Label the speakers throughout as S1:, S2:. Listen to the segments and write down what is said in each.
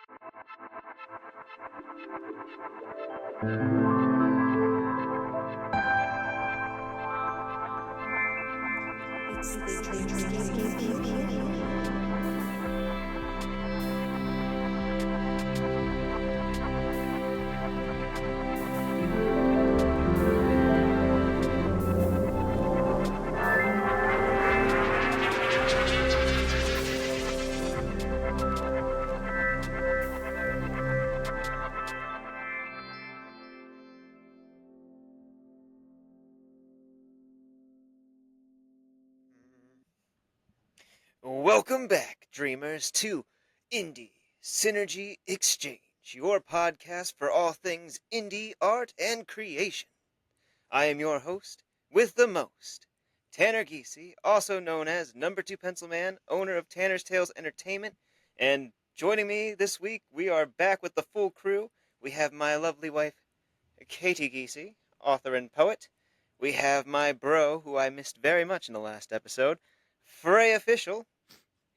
S1: It's the Dreamscape.
S2: Welcome back, dreamers, to Indie Synergy Exchange, your podcast for all things indie art and creation. I am your host, with the most, Tanner Giese, also known as Number 2 Pencil Man, owner of Tanner's Tales Entertainment, and joining me this week, we are back with the full crew. We have my lovely wife, Katie Giese, author and poet. We have my bro, who I missed very much in the last episode, Frae Official,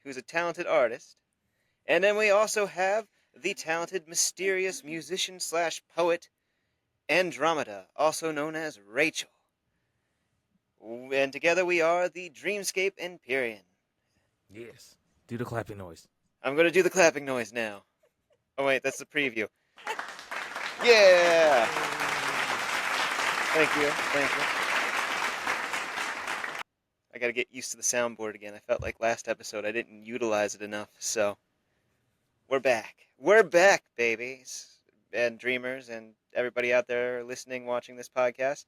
S2: who's a talented artist. And then we also have the talented, mysterious musician slash poet, Andromeda, also known as Rachel. And together we are the Dreamscape Empyrean.
S3: Yes. Do the clapping noise.
S2: I'm going to do the clapping noise now. Oh wait, that's the preview. Yeah! Thank you. I gotta get used to the soundboard again. I felt like last episode I didn't utilize it enough, so we're back. We're back, babies and dreamers and everybody out there listening, watching this podcast.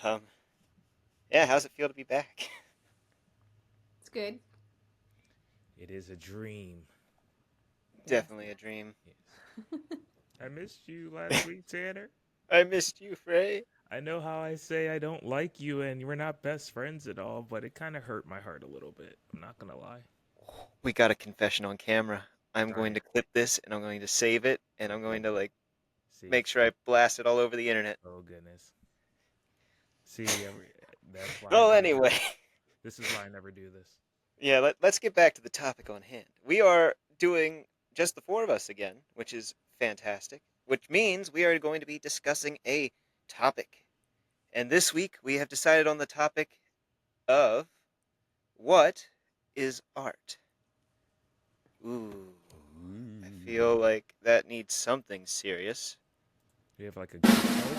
S2: Yeah, how's it feel to be back?
S1: It's good.
S3: It is a dream.
S2: Definitely a dream.
S3: Yes. I missed you last week, Tanner.
S2: I missed you, Frae.
S3: I know how I say I don't like you and we're not best friends at all, but it kind of hurt my heart a little bit. I'm not going to lie.
S2: We got a confession on camera. I'm going to
S3: Right.
S2: clip this and I'm going to save it and I'm going to
S3: See.
S2: make sure I blast it all over the internet.
S3: Oh, goodness. See, that's why.
S2: Well, anyway.
S3: This is why I never do this.
S2: Yeah, let's get back to the topic on hand. We are doing just the four of us again, which is fantastic, which means we are going to be discussing a topic. And this week we have decided on the topic of what is art? Ooh, I feel like that needs something serious.
S3: Do you have like a good note?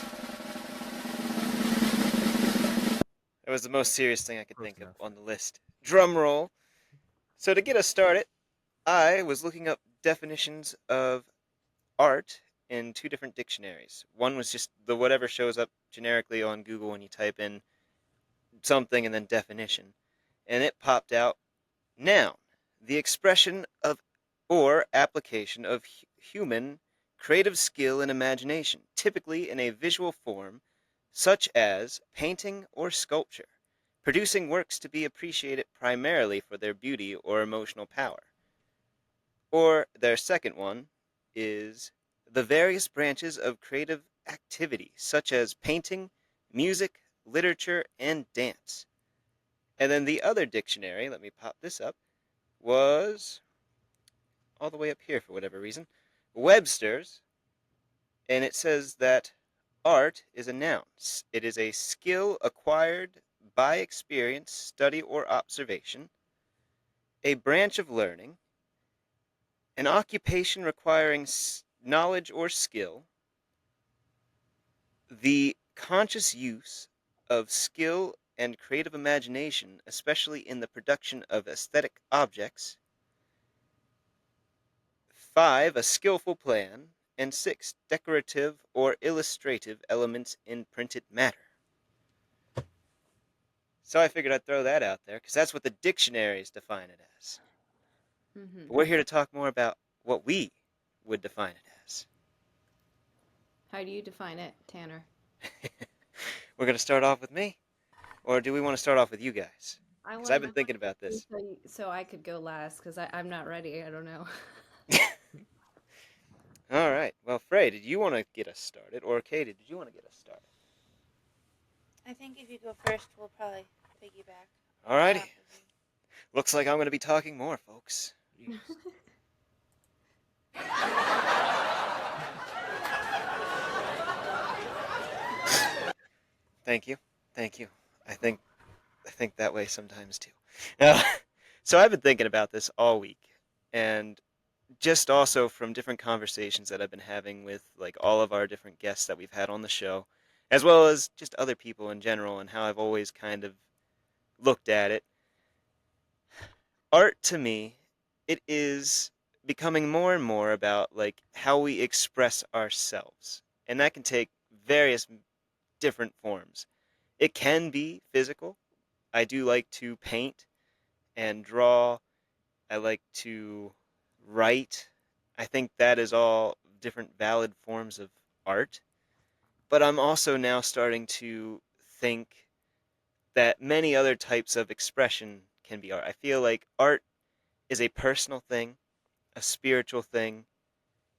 S2: That was the most serious thing I could think of
S3: enough.
S2: on the list. Drum roll. So to get us started, I was looking up definitions of art in two different dictionaries. One was just the whatever shows up generically on Google when you type in something and then definition. And it popped out noun, the expression of or application of human creative skill and imagination, typically in a visual form such as painting or sculpture, producing works to be appreciated primarily for their beauty or emotional power. Or their second one is the various branches of creative activity, such as painting, music, literature, and dance. And then the other dictionary, let me pop this up, was all the way up here for whatever reason, Webster's, and it says that art is a noun. It is a skill acquired by experience, study, or observation, a branch of learning, an occupation requiring knowledge or skill, the conscious use of skill and creative imagination, especially in the production of aesthetic objects, 5, a skillful plan, and 6, decorative or illustrative elements in printed matter. So I figured I'd throw that out there, because that's what the dictionaries define it as.
S1: Mm-hmm.
S2: But we're here to talk more about what we would define it as.
S1: How do you define it, Tanner?
S2: We're going to start off with me? Or do we want to start off with you guys? Because I've been thinking about this.
S1: So I could go last, because I'm not ready. I don't know.
S2: All right. Well, Frae, did you want to get us started? Or Katie, did you want to get us started?
S4: I think if you go first, we'll probably piggyback.
S2: All righty. Looks like I'm going to be talking more, folks.
S3: Yes.
S2: Thank you. Thank you. I think I think that way sometimes too. Uh, so I've been thinking about this all week, and just also from different conversations that I've been having with like all of our different guests that we've had on the show, as well as just other people in general, and how I've always kind of looked at it. Art to me, it is becoming more and more about like how we express ourselves, and that can take various different forms. It can be physical. I do like to paint and draw. I like to write. I think that is all different valid forms of art. But I'm also now starting to think that many other types of expression can be art. I feel like art is a personal thing, a spiritual thing,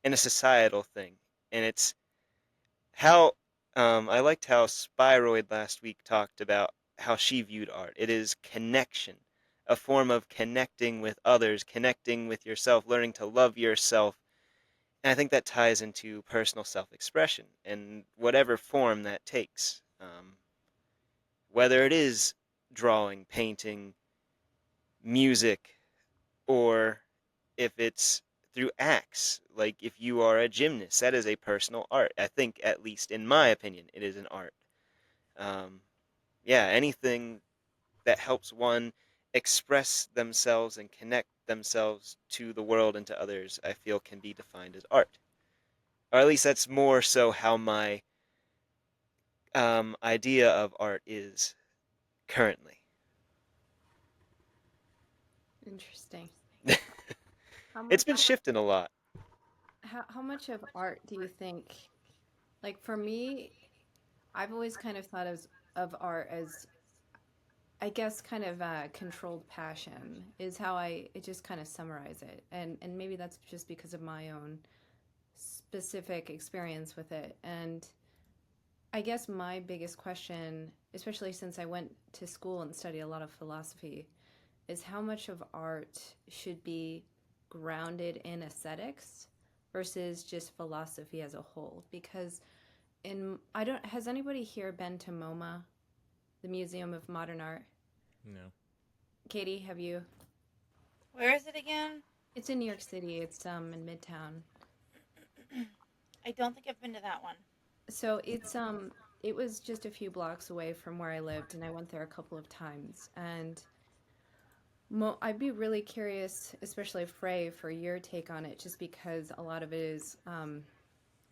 S2: and a societal thing. And it's how I liked how Spyroid last week talked about how she viewed art. It is connection, a form of connecting with others, connecting with yourself, learning to love yourself. And I think that ties into personal self expression and whatever form that takes. Whether it is drawing, painting, music, or if it's through acts, like if you are a gymnast, that is a personal art. I think, at least in my opinion, it is an art. Um, yeah, anything that helps one express themselves and connect themselves to the world and to others, I feel can be defined as art. Or at least that's more so how my idea of art is currently.
S1: Interesting. How
S2: It's
S1: much
S2: been shifting a lot.
S1: how much of art do you think, like for me, I've always kind of thought of art as, I guess, kind of controlled passion is how I it just kind of summarize it, and maybe that's just because of my own specific experience with it. And I guess my biggest question, especially since I went to school and studied a lot of philosophy, is how much of art should be grounded in aesthetics versus just philosophy as a whole. Because in I don't has anybody here been to MoMA, the Museum of Modern Art?
S3: No.
S1: Katie, have you?
S4: Where is it again?
S1: It's in New York City. It's in Midtown.
S4: I don't think I've been to that one.
S1: So it was just a few blocks away from where I lived, and I went there a couple of times. And I'd be really curious, especially Frae, for your take on it, just because a lot of it is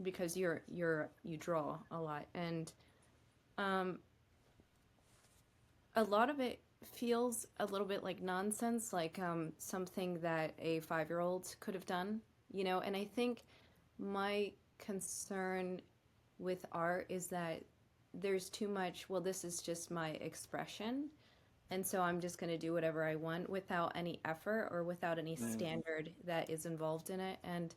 S1: because you draw a lot, and um, a lot of it feels a little bit like nonsense, like something that a 5-year-old could have done, you know. And I think my concern with art is that there's too much, well, this is just my expression, and so I'm just going to do whatever I want without any effort or without any
S2: Mm.
S1: standard that is involved in it. And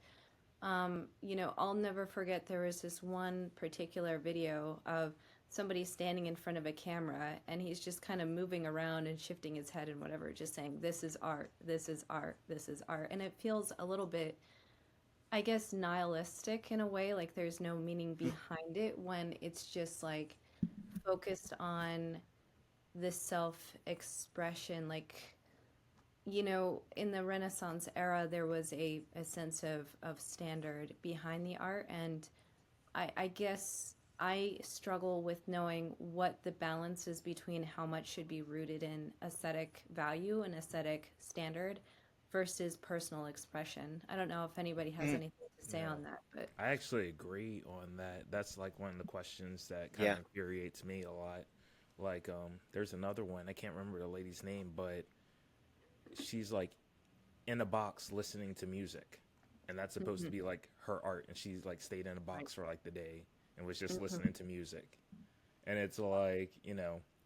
S1: you know, I'll never forget there was this one particular video of somebody standing in front of a camera, and he's just kind of moving around and shifting his head and whatever, just saying, "This is art, this is art, this is art." And it feels a little bit, I guess, nihilistic in a way, like there's no meaning behind it when it's just like focused on this self expression. Like, you know, in the Renaissance era, there was a sense of standard behind the art. And I guess I struggle with knowing what the balance is between how much should be rooted in aesthetic value and aesthetic standard versus personal expression. I don't know if anybody has
S2: Mm.
S1: anything to say
S3: No.
S1: on that, but
S3: I actually agree on that. That's like one of the questions that kind
S2: Yeah.
S3: of infuriates me a lot. Like, there's another one. I can't remember the lady's name, but she's like in a box listening to music, and that's supposed to
S1: mhm,
S3: be like her art. And she's like stayed in a
S1: right.
S3: box for like the day and was just
S1: Mhm.
S3: listening to music. And it's like,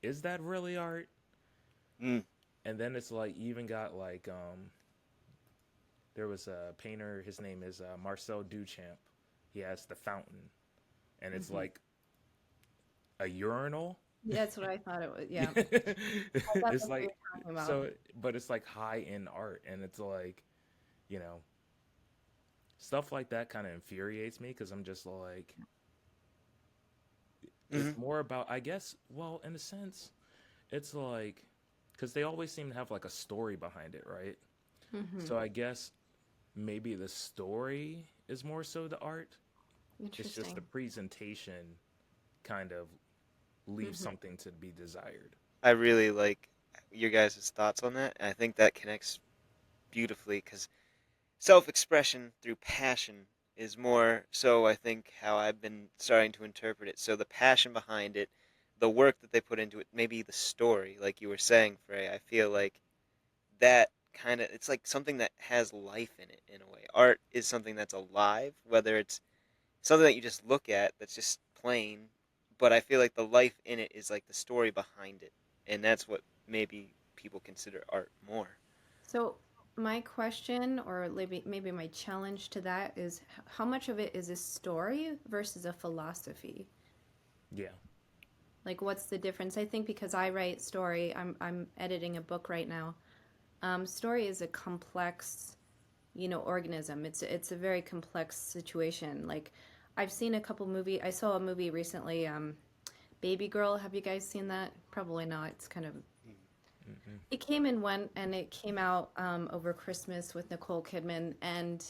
S3: is that really art?
S2: Mm.
S3: And then it's like you even got like there was a painter. His name is Marcel Duchamp. He has the fountain, and it's
S1: Mhm.
S3: like a urinal.
S1: That's what I thought it was. Yeah, I thought
S3: It's
S1: that's what you
S3: like
S1: were talking about.
S3: so, but it's like high end art, and it's like you know stuff like that kind of infuriates me because I'm just like
S2: Hmm.
S3: It's more about, I guess, well, in a sense, it's like, because they always seem to have like a story behind it, right?
S1: Mm-hmm.
S3: So I guess maybe the story is more so the art. It's just the
S1: Interesting.
S3: presentation kind of leaves
S1: Mm-hmm.
S3: something to be desired.
S2: I really like your guys' thoughts on that. And I think that connects beautifully because self-expression through passion is more so, I think, how I've been starting to interpret it. So the passion behind it, the work that they put into it, maybe the story, like you were saying, Frey. I feel like that kind of, it's like something that has life in it in a way. Art is something that's alive, whether it's something that you just look at that's just plain, but I feel like the life in it is like the story behind it, and that's what maybe people consider art more.
S1: So my question, or maybe my challenge to that is, how much of it is a story versus a philosophy?
S3: Yeah.
S1: Like, what's the difference? I think because I write story, I'm editing a book right now. Story is a complex, organism. It's a very complex situation. Like, I've seen a couple movie. I saw a movie recently, Baby Girl. Have you guys seen that? Probably not. It's kind of,
S3: Mm-mm.
S1: it came and went, and it came out over Christmas with Nicole Kidman, and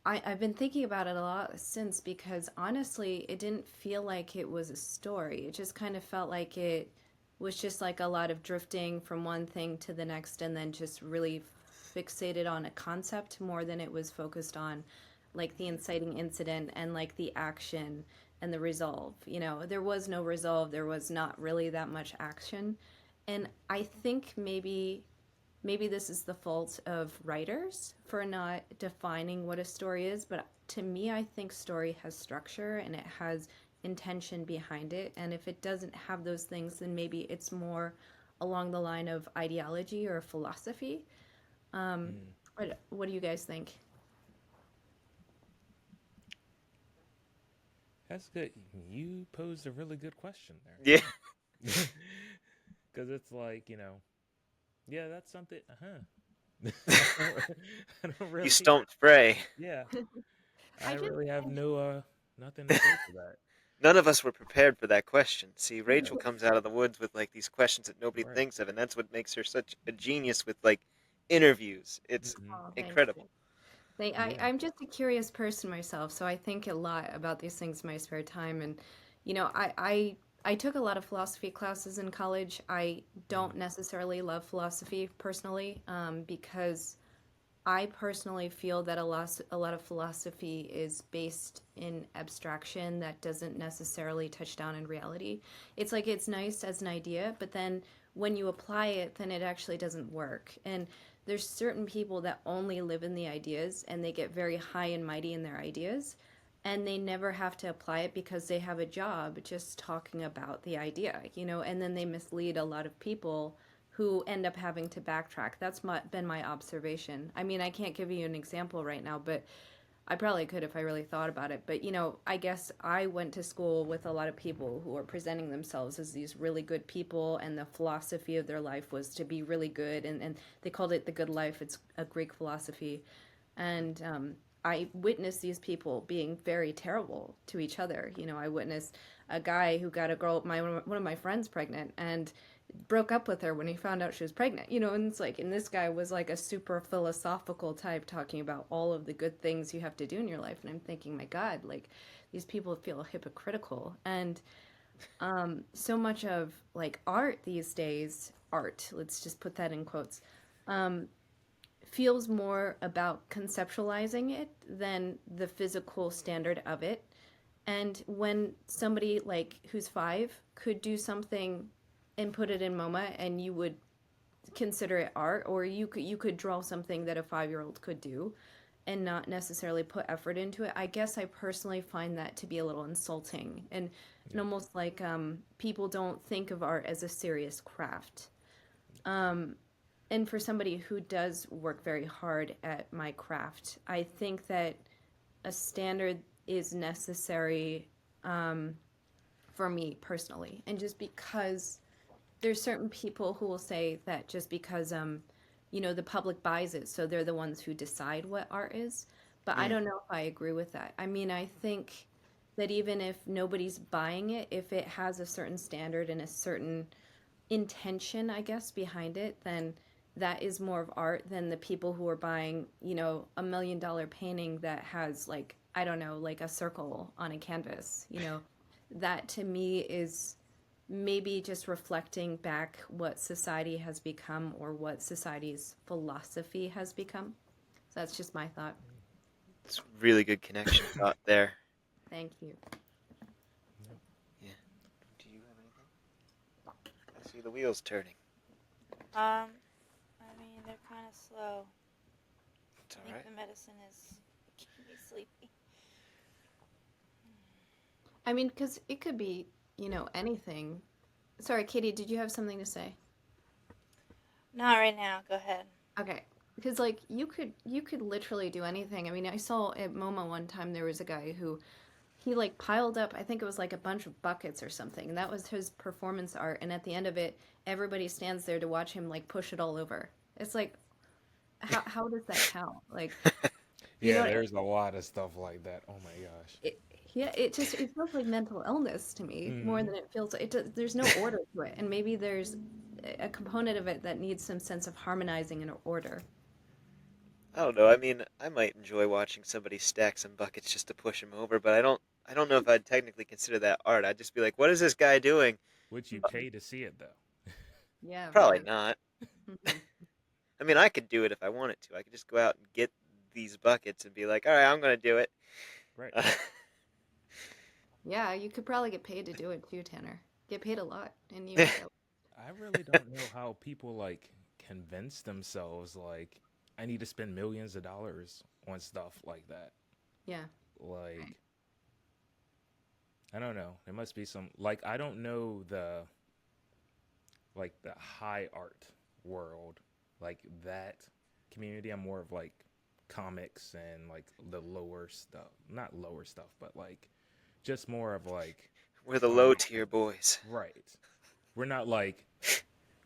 S1: I've been thinking about it a lot since, because honestly, it didn't feel like it was a story. It just kind of felt like it was just like a lot of drifting from one thing to the next, and then just really fixated on a concept more than it was focused on like the inciting incident and like the action and the resolve. There was no resolve, there was not really that much action. And I think maybe this is the fault of writers for not defining what a story is, but to me, I think story has structure and it has intention behind it. And if it doesn't have those things, then maybe it's more along the line of ideology or philosophy. Um,
S3: Mm.
S1: what do you guys think?
S3: That's good. You posed a really good question
S2: Yeah,
S3: there. Because it's like, yeah, that's something. I don't, I don't
S2: you
S3: really,
S2: stumped Frey.
S3: yeah, I
S1: I just,
S3: really have no, nothing to say to that.
S2: None of us were prepared for that question. See,
S3: Yeah,
S2: Rachel comes out of the woods with like these questions that nobody
S3: right.
S2: thinks of, and that's what makes her such a genius with like interviews. It's
S3: Hmm.
S1: oh, thanks.
S2: incredible.
S3: Yeah.
S1: I'm just a curious person myself, so I think a lot about these things in my spare time. And, I took a lot of philosophy classes in college. I
S3: Mm.
S1: don't necessarily love philosophy personally, because I personally feel that a lot of philosophy is based in abstraction that doesn't necessarily touch down in reality. It's like it's nice as an idea, but then when you apply it, then it actually doesn't work. And there's certain people that only live in the ideas and they get very high and mighty in their ideas and they never have to apply it because they have a job just talking about the idea, and then they mislead a lot of people who end up having to backtrack. That's been my observation. I mean, I can't give you an example right now, but I probably could if I really thought about it. But, I guess I went to school with a lot of people who were presenting themselves as these really good people, and the philosophy of their life was to be really good. And they called it the good life. It's a Greek philosophy. And I witnessed these people being very terrible to each other. I witnessed a guy who got a girl, one of my friends, pregnant, and broke up with her when he found out she was pregnant. And it's like, and this guy was like a super philosophical type, talking about all of the good things you have to do in your life. And I'm thinking, my God, like these people feel hypocritical. And so much of like art these days, art, let's just put that in quotes, um, feels more about conceptualizing it than the physical standard of it. And when somebody like who's 5 could do something and put it in MoMA, and you would consider it art, or you could draw something that a 5-year-old could do and not necessarily put effort into it. I guess I personally find that to be a little insulting, and
S3: Yeah.
S1: almost like people don't think of art as a serious craft. Um, and for somebody who does work very hard at my craft, I think that a standard is necessary, um, for me personally. And just because there's certain people who will say that just because the public buys it, so they're the ones who decide what art is. But I
S2: Mm.
S1: don't know if I agree with that. I mean, I think that even if nobody's buying it, if it has a certain standard and a certain intention, I guess, behind it, then that is more of art than the people who are buying, $1 million painting that has like, I don't know, like a circle on a canvas. That to me is maybe just reflecting back what society has become or what society's philosophy has become. So that's just my thought.
S2: It's really good connection thought there.
S1: Thank you.
S2: Yeah. Do you have anything? I see the wheels turning.
S4: I mean, they're kind of slow.
S2: It's
S4: I
S2: all
S4: think
S2: right.
S4: the medicine is making me sleepy.
S1: I mean, because it could be, anything. Sorry, Katie, did you have something to say?
S4: Not right now. Go ahead.
S1: Okay. Because like you could literally do anything. I mean, I saw at MoMA one time there was a guy who he like piled up, I think it was like a bunch of buckets or something, and that was his performance art, and at the end of it, everybody stands there to watch him like push it all over. It's like how does that count? Like, you know
S3: Yeah,
S1: what
S3: there's a lot of stuff like that. Oh my gosh.
S1: it, yeah, it feels like mental illness to me more
S3: Hmm.
S1: than it feels there's no order to it, and maybe there's a component of it that needs some sense of harmonizing and order.
S2: I don't know. I mean, I might enjoy watching somebody stack some buckets just to push them over, but I don't know if I'd technically consider that art. I'd just be like, what is this guy doing?
S3: Would you pay to see it though?
S1: Yeah,
S2: Probably
S1: right.
S2: not.
S1: Hmm.
S2: I mean, I could do it if I wanted to. I could just go out and get these buckets and be like, all right, I'm going to do it.
S3: Right.
S1: Yeah, you could probably get paid to do it too, Tanner. Get paid a lot, and you make a
S3: I really don't know how people like convince themselves like I need to spend millions of dollars on stuff like that.
S1: yeah.
S3: Like I don't know. There must be some like I don't know the high art world like that community. I'm more of like comics and like the lower stuff. Not lower stuff, but like just more of like
S2: We're the low
S3: comic
S2: tier
S3: things.
S2: boys.
S3: Right. We're not like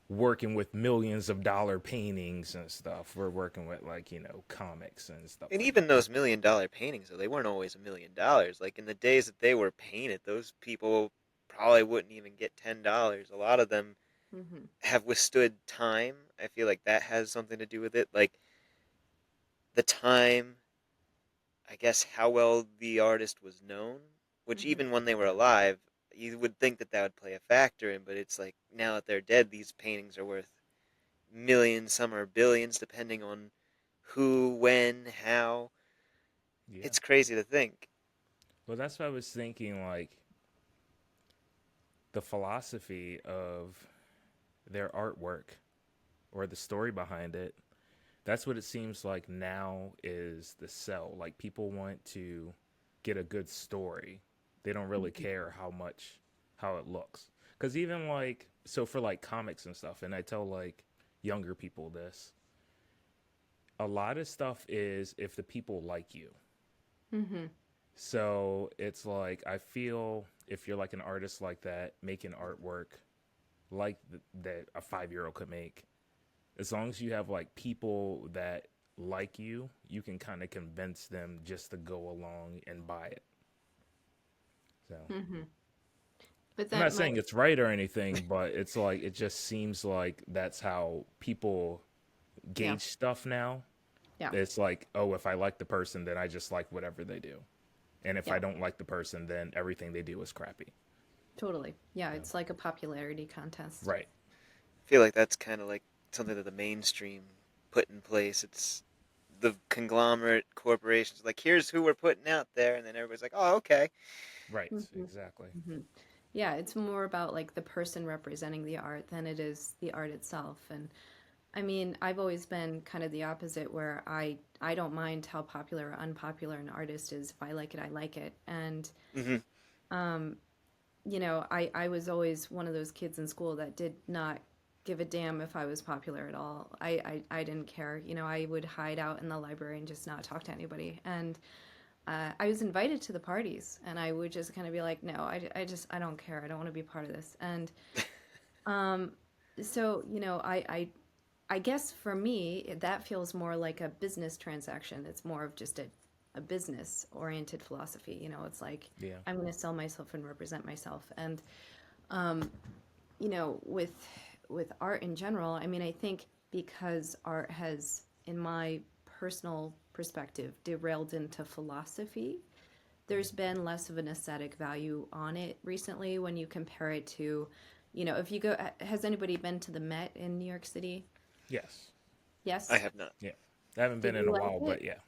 S3: working with millions of dollar paintings and stuff. We're working with like, comics and stuff
S2: And
S3: like
S2: even
S3: that.
S2: those $1 million paintings, though, they weren't always $1 million. Like in the days that they were painted, those people probably wouldn't even get $10. A lot of them
S1: Hmm.
S2: have withstood time. I feel like that has something to do with it. Like the time, I guess, how well the artist was known, which
S1: Hmm.
S2: even when they were alive, you would think that that would play a factor in, but it's like now that they're dead, these paintings are worth millions, some are billions, depending on who, when, how.
S3: Yeah.
S2: It's crazy to think.
S3: Well, that's what I was thinking like the philosophy of their artwork or the story behind it. That's what it seems like now is the sell. Like people want to get a good story. They don't really care how it looks. Cuz even like so for like comics and stuff and I tell like younger people this, a lot of stuff is if the people like you.
S1: Hmm.
S3: So it's like I feel if you're like an artist like that making artwork like that a 5-year-old could make, as long as you have like people that like you can kind of convince them just to go along and buy it. So
S1: Hmm. But
S3: I'm
S1: that
S3: not
S1: might,
S3: saying it's right or anything, but it's like it just seems like that's how people
S1: yeah,
S3: gauge stuff now.
S1: yeah,
S3: It's like, oh, if I like the person, then I just like whatever they do, and if
S1: yeah,
S3: I don't like the person, then everything they do is crappy.
S1: totally. Yeah,
S3: So,
S1: it's like a popularity contest.
S3: right.
S2: I feel like that's kind of like something that the mainstream put in place. It's the conglomerate corporations, like, here's who we're putting out there, and then everybody's like, oh, okay.
S3: Right,
S1: Hmm.
S3: exactly.
S1: Hmm. Yeah, it's more about like the person representing the art than it is the art itself. And I mean, I've always been kind of the opposite where I don't mind how popular or unpopular an artist is. If I like it, I like it. And
S2: Hmm.
S1: um, I was always one of those kids in school that did not give a damn if I was popular at all. I didn't care. I would hide out in the library and just not talk to anybody. And I was invited to the parties, and I would just kind of be like, no, I don't care. I don't want to be part of this. And um, so, I guess for me, that feels more like a business transaction. It's more of just a a business oriented philosophy. You know, it's like
S3: Yeah.
S1: I'm going to sell myself and represent myself. And um, you know, with art in general, I mean, I think because art has, in my personal perspective, derailed into philosophy, there's been less of an aesthetic value on it recently when you compare it to, you know, if you go, has anybody been to the Met in New York City?
S3: Yes.
S2: I
S1: Yes.
S2: have not.
S3: Yeah. I haven't
S1: Did
S3: been in
S1: you
S3: a
S1: like
S3: while,
S1: it?
S3: but yeah.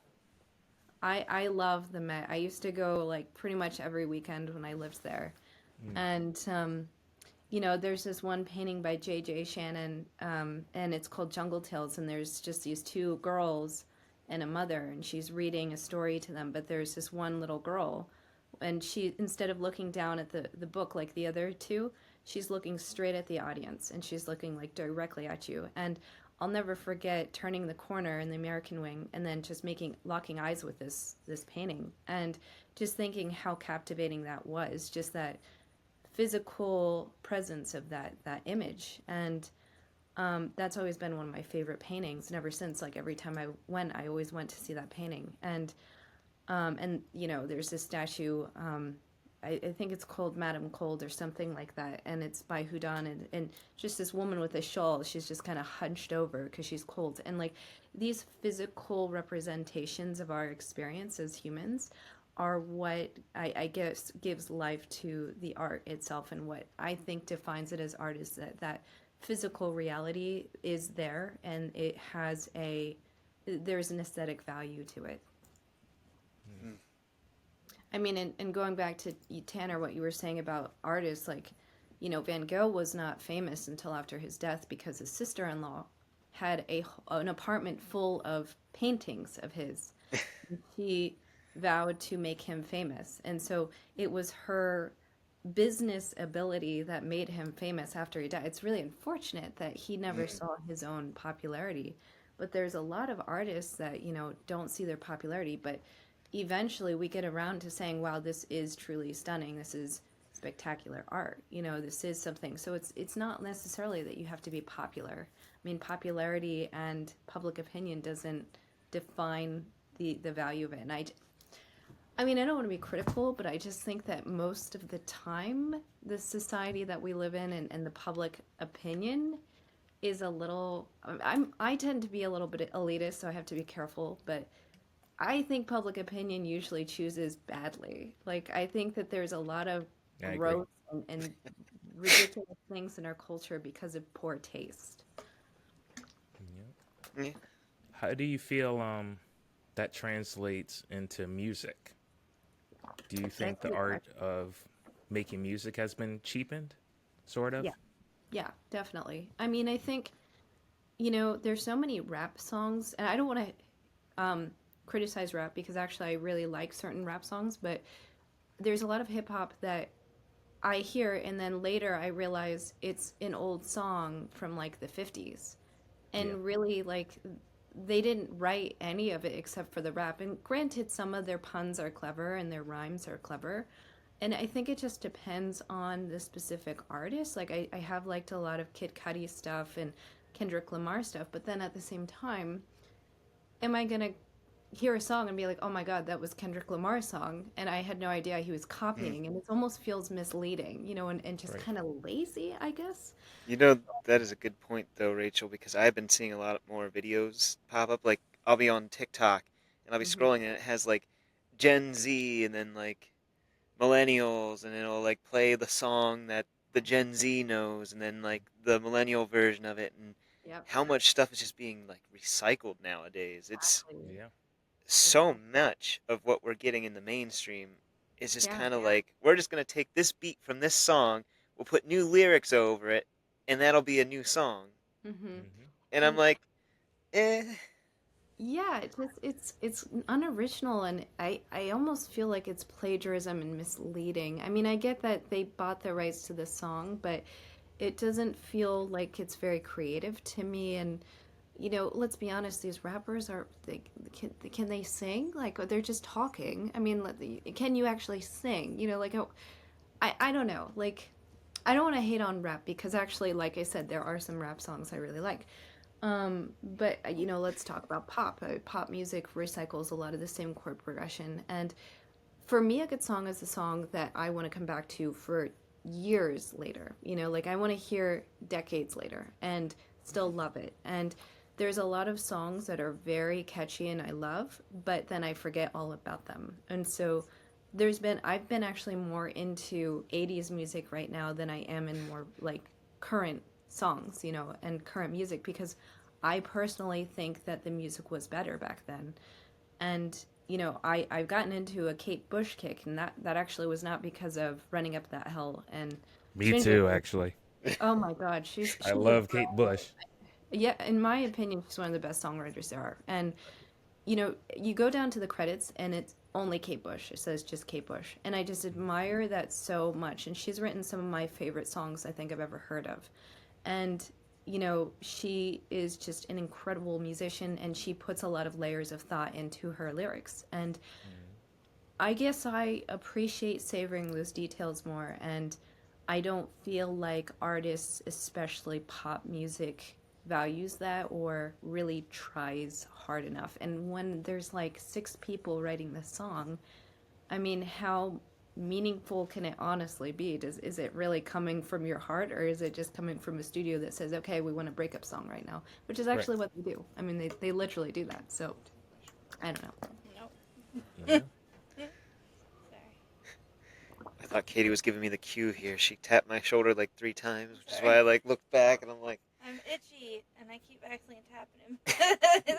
S1: I love the Met. I used to go like pretty much every weekend when I lived there.
S3: Mm.
S1: And you know, there's this one painting by J.J. Shannon, and it's called Jungle Tales, and there's just these two girls and a mother, and she's reading a story to them, but there's this one little girl, and she, instead of looking down at the book like the other two, she's looking straight at the audience, and she's looking like directly at you. And I'll never forget turning the corner in the American wing and then just locking eyes with this painting, and just thinking how captivating that was, just that physical presence of that image. And that's always been one of my favorite paintings, and ever since, like every time I went, I always went to see that painting. And you know, there's this statue, I think it's called Madame Cold or something like that, and it's by Houdon, and just this woman with a shawl, she's just kind of hunched over because she's cold. And like these physical representations of our experience as humans are what I guess gives life to the art itself, and what I think defines it as art is that physical reality is there, and it has there's an aesthetic value to it.
S2: Mm.
S1: I mean, and going back to Tanner, what you were saying about artists, like, you know, Van Gogh was not famous until after his death because his sister-in-law had an apartment full of paintings of his. She vowed to make him famous, and so it was her business ability that made him famous after he died. It's really unfortunate that he never
S2: Mm.
S1: saw his own popularity, but there's a lot of artists that, you know, don't see their popularity, but eventually we get around to saying, wow, this is truly stunning, this is spectacular art, you know, this is something. So it's not necessarily that you have to be popular. I mean, popularity and public opinion doesn't define the value of it. And I mean, I don't want to be critical, but I just think that most of the time, the society that we live in, and the public opinion is a little. I tend to be a little bit elitist, so I have to be careful. But I think public opinion usually chooses badly. Like, I think that there's a lot of
S3: I agree.
S1: growth and ridiculous things in our culture because of poor taste.
S3: Yeah.
S2: Yeah.
S3: How do you feel that translates into music? Do you think
S1: That's
S3: the
S1: it.
S3: art of making music has been cheapened, sort of?
S1: Yeah, yeah, definitely. I mean, I think, you know, there's so many rap songs, and I don't want to criticize rap because actually I really like certain rap songs, but there's a lot of hip hop that I hear, and then later I realize it's an old song from like the 50s.
S3: Yeah.
S1: And really, like, they didn't write any of it except for the rap. And granted, some of their puns are clever and their rhymes are clever. And I think it just depends on the specific artist. Like, I have liked a lot of Kid Cudi stuff and Kendrick Lamar stuff, but then at the same time, am I gonna hear a song and be like, oh my God, that was Kendrick Lamar's song, and I had no idea he was
S2: Mm.
S1: copying, and it almost feels misleading, you know, and just
S3: Right.
S1: kind of lazy, I guess.
S2: You know, that is a good point though, Rachel, because I've been seeing a lot more videos pop up. Like, I'll be on TikTok and I'll be
S1: Hmm.
S2: scrolling and it has like Gen Z and then like millennials, and it'll like play the song that the Gen Z knows and then like the millennial version of it, and
S1: Yep,
S2: how much stuff is just being like recycled nowadays. It's
S1: exactly.
S3: Yeah.
S2: so
S1: Exactly.
S2: much of what we're getting in the mainstream is just
S1: Yeah.
S2: kind of like, we're just going to take this beat from this song, we'll put new lyrics over it, and that'll be a new song.
S1: Hmm.
S3: Hmm.
S2: And I'm
S1: And
S2: like, eh.
S1: yeah, it's unoriginal, and I almost feel like it's plagiarism and misleading. I mean, I get that they bought the rights to the song, but it doesn't feel like it's very creative to me. And you know, let's be honest, these rappers are can they sing? Like, they're just talking. I mean, can you actually sing? You know, like, oh, I don't know. Like, I don't want to hate on rap because actually, like I said, there are some rap songs I really like. But let's talk about pop. Pop music recycles a lot of the same chord progression, and for me, a good song is a song that I want to come back to for years later. Like I want to hear decades later and still love it. And there's a lot of songs that are very catchy and I love, but then I forget all about them. And so I've been actually more into 80s music right now than I am in more like current songs, and current music because I personally think that the music was better back then. And I've gotten into a Kate Bush kick, and that actually was not because of Running Up That Hill and
S3: Me
S1: Stranger
S3: too,
S1: Things.
S3: actually.
S1: Oh my God, she's
S3: I
S1: she's a
S3: love Kate Bush.
S1: yeah. In my opinion, she's one of the best songwriters there are. And you go down to the credits, and it's only Kate Bush. It says just Kate Bush, and I just admire that so much. And she's written some of my favorite songs I think I've ever heard of. And she is just an incredible musician, and she puts a lot of layers of thought into her lyrics. And I guess I appreciate savoring those details more, and I don't feel like artists, especially pop music, values that or really tries hard enough. And when there's like six people writing this song, I mean, how meaningful can it honestly be? Is it really coming from your heart, or is it just coming from a studio that says, okay, we want a breakup song right now? Which is
S3: Right.
S1: actually what they do. I mean, they literally do that. So I don't know.
S3: Yeah.
S4: Sorry.
S2: I thought Katie was giving me the cue here. She tapped my shoulder like 3 times, which is why I like looked back and I'm like,
S4: I'm itchy, and I keep accidentally tapping him.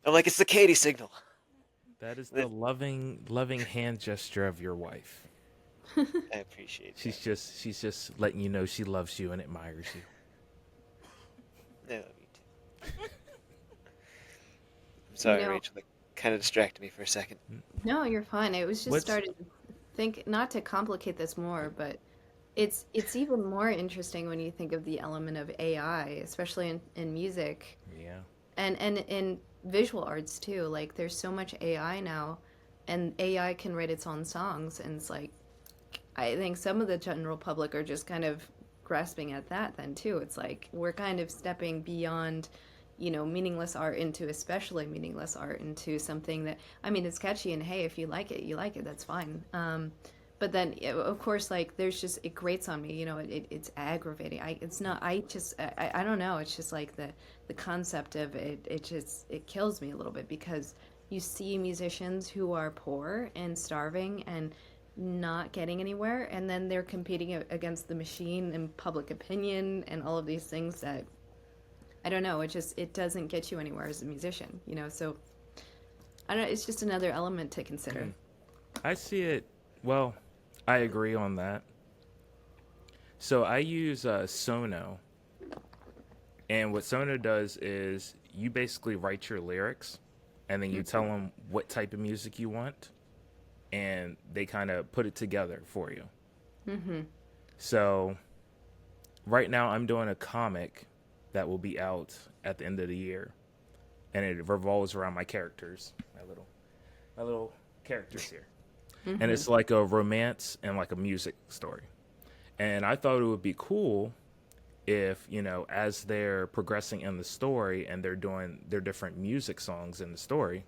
S2: I'm like, it's the Katie signal.
S3: That is the loving hand gesture of your wife.
S2: I appreciate that.
S3: She's just letting you know she loves you and admires you.
S2: I love you too. I'm sorry,
S1: know,
S2: Rachel. That kind of distracted me for a second.
S1: no, you're fine. It was just
S3: What's
S1: started to think, not to complicate this more, but it's even more interesting when you think of the element of AI, especially in music
S3: yeah.
S1: and in visual arts too. Like there's so much AI now, and AI can write its own songs, and it's like I think some of the general public are just kind of grasping at that then too. It's like we're kind of stepping beyond, meaningless art into especially meaningless art into something that, I mean, it's catchy and hey, if you like it, you like it, that's fine. But then of course, like there's just, it grates on me, it's aggravating. It's not, I don't know. It's just like the concept of it, it kills me a little bit because you see musicians who are poor and starving and not getting anywhere, and then they're competing against the machine and public opinion and all of these things that I don't know, it doesn't get you anywhere as a musician, so I don't know, it's just another element to consider.
S3: I see it. Well, I agree on that. So I use Sono, and what Sono does is you basically write your lyrics, and then you tell them what type of music you want, and they kind of put it together for you.
S1: Mm-hmm.
S3: So right now I'm doing a comic that will be out at the end of the year, and it revolves around my characters, my little characters here.
S1: Mm-hmm.
S3: And it's like a romance and like a music story. And I thought it would be cool if, as they're progressing in the story and they're doing their different music songs in the story,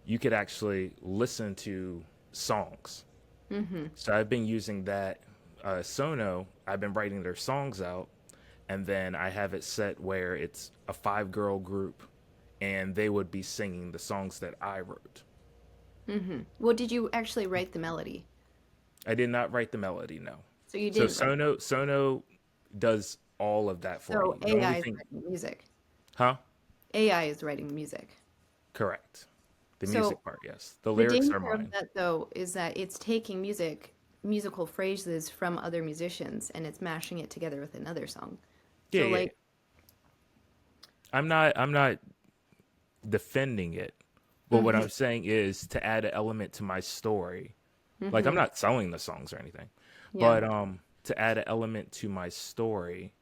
S3: you could actually listen to songs.
S1: Mm-hmm.
S3: So I've been using that Sono. I've been writing their songs out, and then I have it set where it's a 5-girl group, and they would be singing the songs that I wrote.
S1: Mm-hmm. Well, did you actually write the melody?
S3: I did not write the melody, no.
S1: So you
S3: So
S1: didn't write.
S3: Sono does all of that for
S1: So
S3: me. The only
S1: AI is
S3: thing,
S1: writing music.
S3: huh?
S1: AI is writing music.
S3: Correct. The
S1: So
S3: music part, yes. The
S1: the
S3: lyrics are
S1: danger of
S3: mine.
S1: that, though, is that it's taking musical phrases from other musicians, and it's mashing it together with another song.
S3: Yeah,
S1: So,
S3: yeah, yeah.
S1: like,
S3: I'm not defending it. But what
S1: mm-hmm,
S3: I'm saying is to add an element to my story. Like I'm
S1: mm-hmm,
S3: not selling the songs or anything.
S1: yeah,
S3: But to add an element to my story,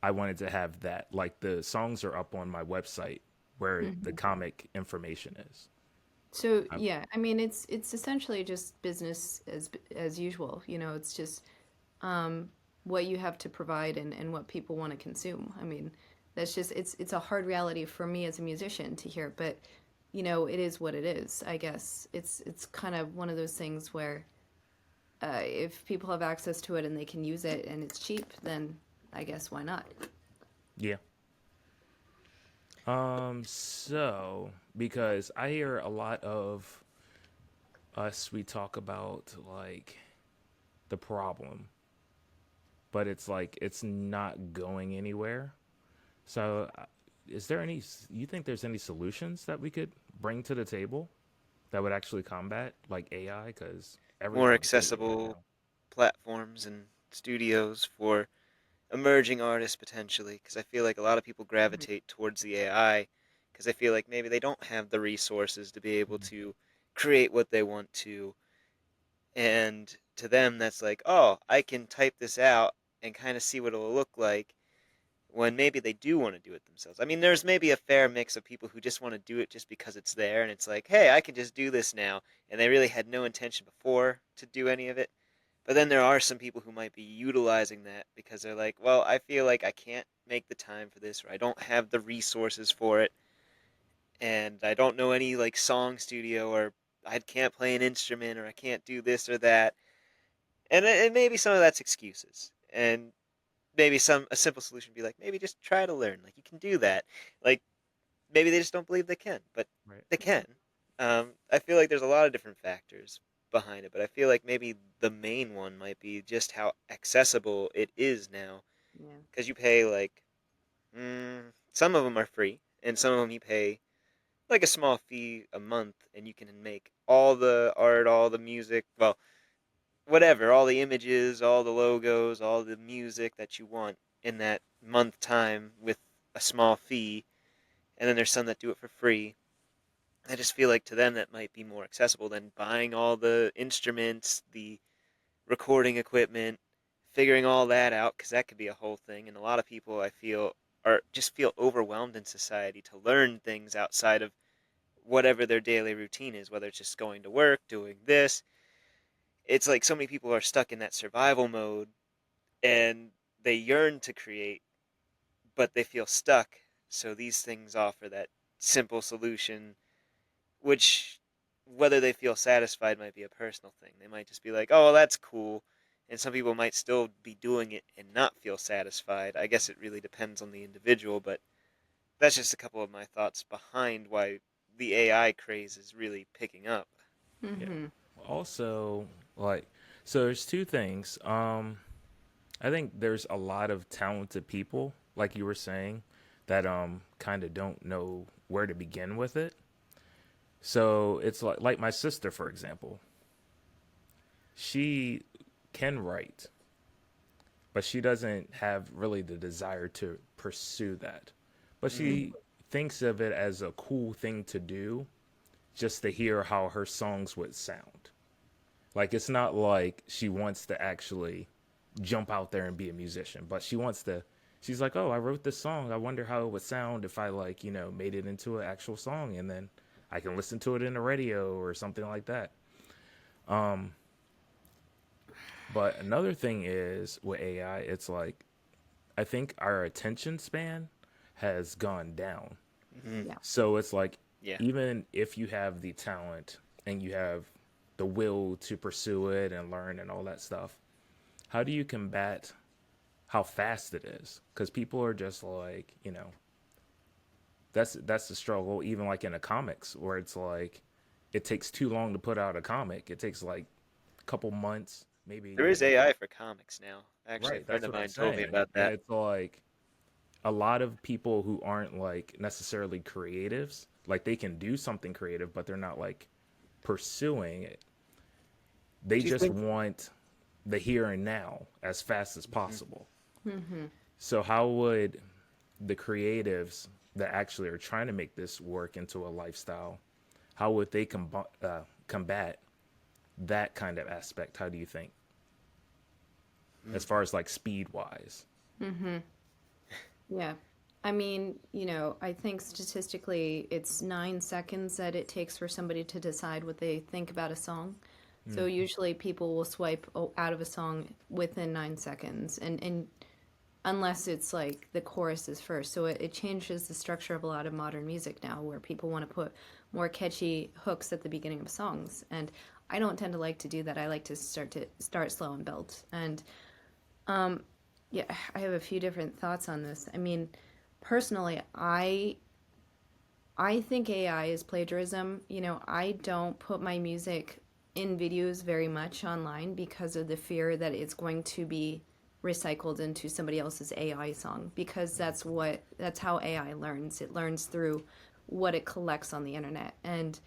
S3: I wanted to have that. Like the songs are up on my website where the
S1: mm-hmm.
S3: comic information is.
S1: So
S3: Um,
S1: yeah, I mean, it's essentially just business as usual. It's just um, what you have to provide and what people want to consume. I mean, That's just it's a hard reality for me as a musician to hear, but you know, it is what it is. I guess it's kind of one of those things where if people have access to it and they can use it and it's cheap, then I guess why not?
S3: Yeah. So because I hear a lot of us, we talk about like the problem, but it's like it's not going anywhere. So, is there any? You think there's any solutions that we could bring to the table that would actually combat like AI? Because
S2: More
S3: everyone's using it
S2: accessible
S3: now.
S2: platforms and studios for emerging artists potentially, because I feel like a lot of people gravitate towards the AI because I feel like maybe they don't have the resources to be able
S3: Mhm.
S2: to create what they want to, and to them that's like, oh, I can type this out and kind of see what it'll look like, when maybe they do want to do it themselves. I mean, there's maybe a fair mix of people who just want to do it just because it's there and it's like, hey, I can just do this now, and they really had no intention before to do any of it. But then there are some people who might be utilizing that because they're like, well, I feel like I can't make the time for this, or I don't have the resources for it, and I don't know any like song studio, or I can't play an instrument, or I can't do this or that. And maybe some of that's excuses. And maybe a simple solution would be like, maybe just try to learn. Like, you can do that. Like, maybe they just don't believe they can, but
S3: Right.
S2: they can. I feel like there's a lot of different factors behind it, but I feel like maybe the main one might be just how accessible it is now.
S1: Yeah.
S2: Because you pay like, some of them are free, and some of them you pay like a small fee a month, and you can make all the art, all the music, well, whatever, all the images, all the logos, all the music that you want in that month time with a small fee. And then there's some that do it for free. I just feel like to them that might be more accessible than buying all the instruments, the recording equipment, figuring all that out, because that could be a whole thing. And a lot of people, I feel, are just feel overwhelmed in society to learn things outside of whatever their daily routine is, whether it's just going to work, doing this. It's like so many people are stuck in that survival mode, and they yearn to create, but they feel stuck. So these things offer that simple solution, which, whether they feel satisfied, might be a personal thing. They might just be like, oh, well, that's cool. And some people might still be doing it and not feel satisfied. I guess it really depends on the individual, but that's just a couple of my thoughts behind why the AI craze is really picking up.
S3: Yeah.
S1: Mm-hmm.
S3: Also, like, so there's two things. I think there's a lot of talented people, like you were saying, that kind of don't know where to begin with it. So it's like my sister, for example. She can write, but she doesn't have really the desire to pursue that. But
S2: Mm.
S3: she thinks of it as a cool thing to do just to hear how her songs would sound. Like it's not like she wants to actually jump out there and be a musician, but she wants to she's like, "Oh, I wrote this song. I wonder how it would sound if I like, made it into an actual song and then I can listen to it in the radio or something like that." Um but another thing is with AI, it's like I think our attention span has gone down.
S2: Mm-hmm.
S1: Yeah.
S3: So it's like
S2: Yeah.
S3: even if you have the talent and you have the will to pursue it and learn and all that stuff, how do you combat how fast it is? Because people are just like, that's the struggle. Even like in the comics, where it's like it takes too long to put out a comic. It takes like a couple months, maybe a
S2: There is
S3: year.
S2: AI for comics now. Actually, a
S3: Right,
S2: friend
S3: that's
S2: of
S3: what I'm
S2: mine told me
S3: saying.
S2: about
S3: And
S2: that.
S3: it's like a lot of people who aren't like necessarily creatives, like they can do something creative, but they're not like pursuing it. They
S2: Do you
S3: just
S2: think?
S3: want the here and now as fast as
S2: Mhm.
S3: possible.
S1: Mm-hmm.
S3: So how would the creatives that actually are trying to make this work into a lifestyle, how would they combat that kind of aspect? How do you think,
S2: Mm.
S3: as far as like speed wise?
S1: Mm-hmm. Yeah. I mean, I think statistically it's 9 seconds that it takes for somebody to decide what they think about a song. So
S3: Mm.
S1: usually people will swipe out of a song within 9 seconds. And unless it's like the chorus is first. So it changes the structure of a lot of modern music now, where people want to put more catchy hooks at the beginning of songs. And I don't tend to like to do that. I like to start slow and build. And yeah, I have a few different thoughts on this. I mean, personally, I think AI is plagiarism. You know, I don't put my music in videos very much online because of the fear that it's going to be recycled into somebody else's AI song, because that's how AI learns. It learns through what it collects on the internet. And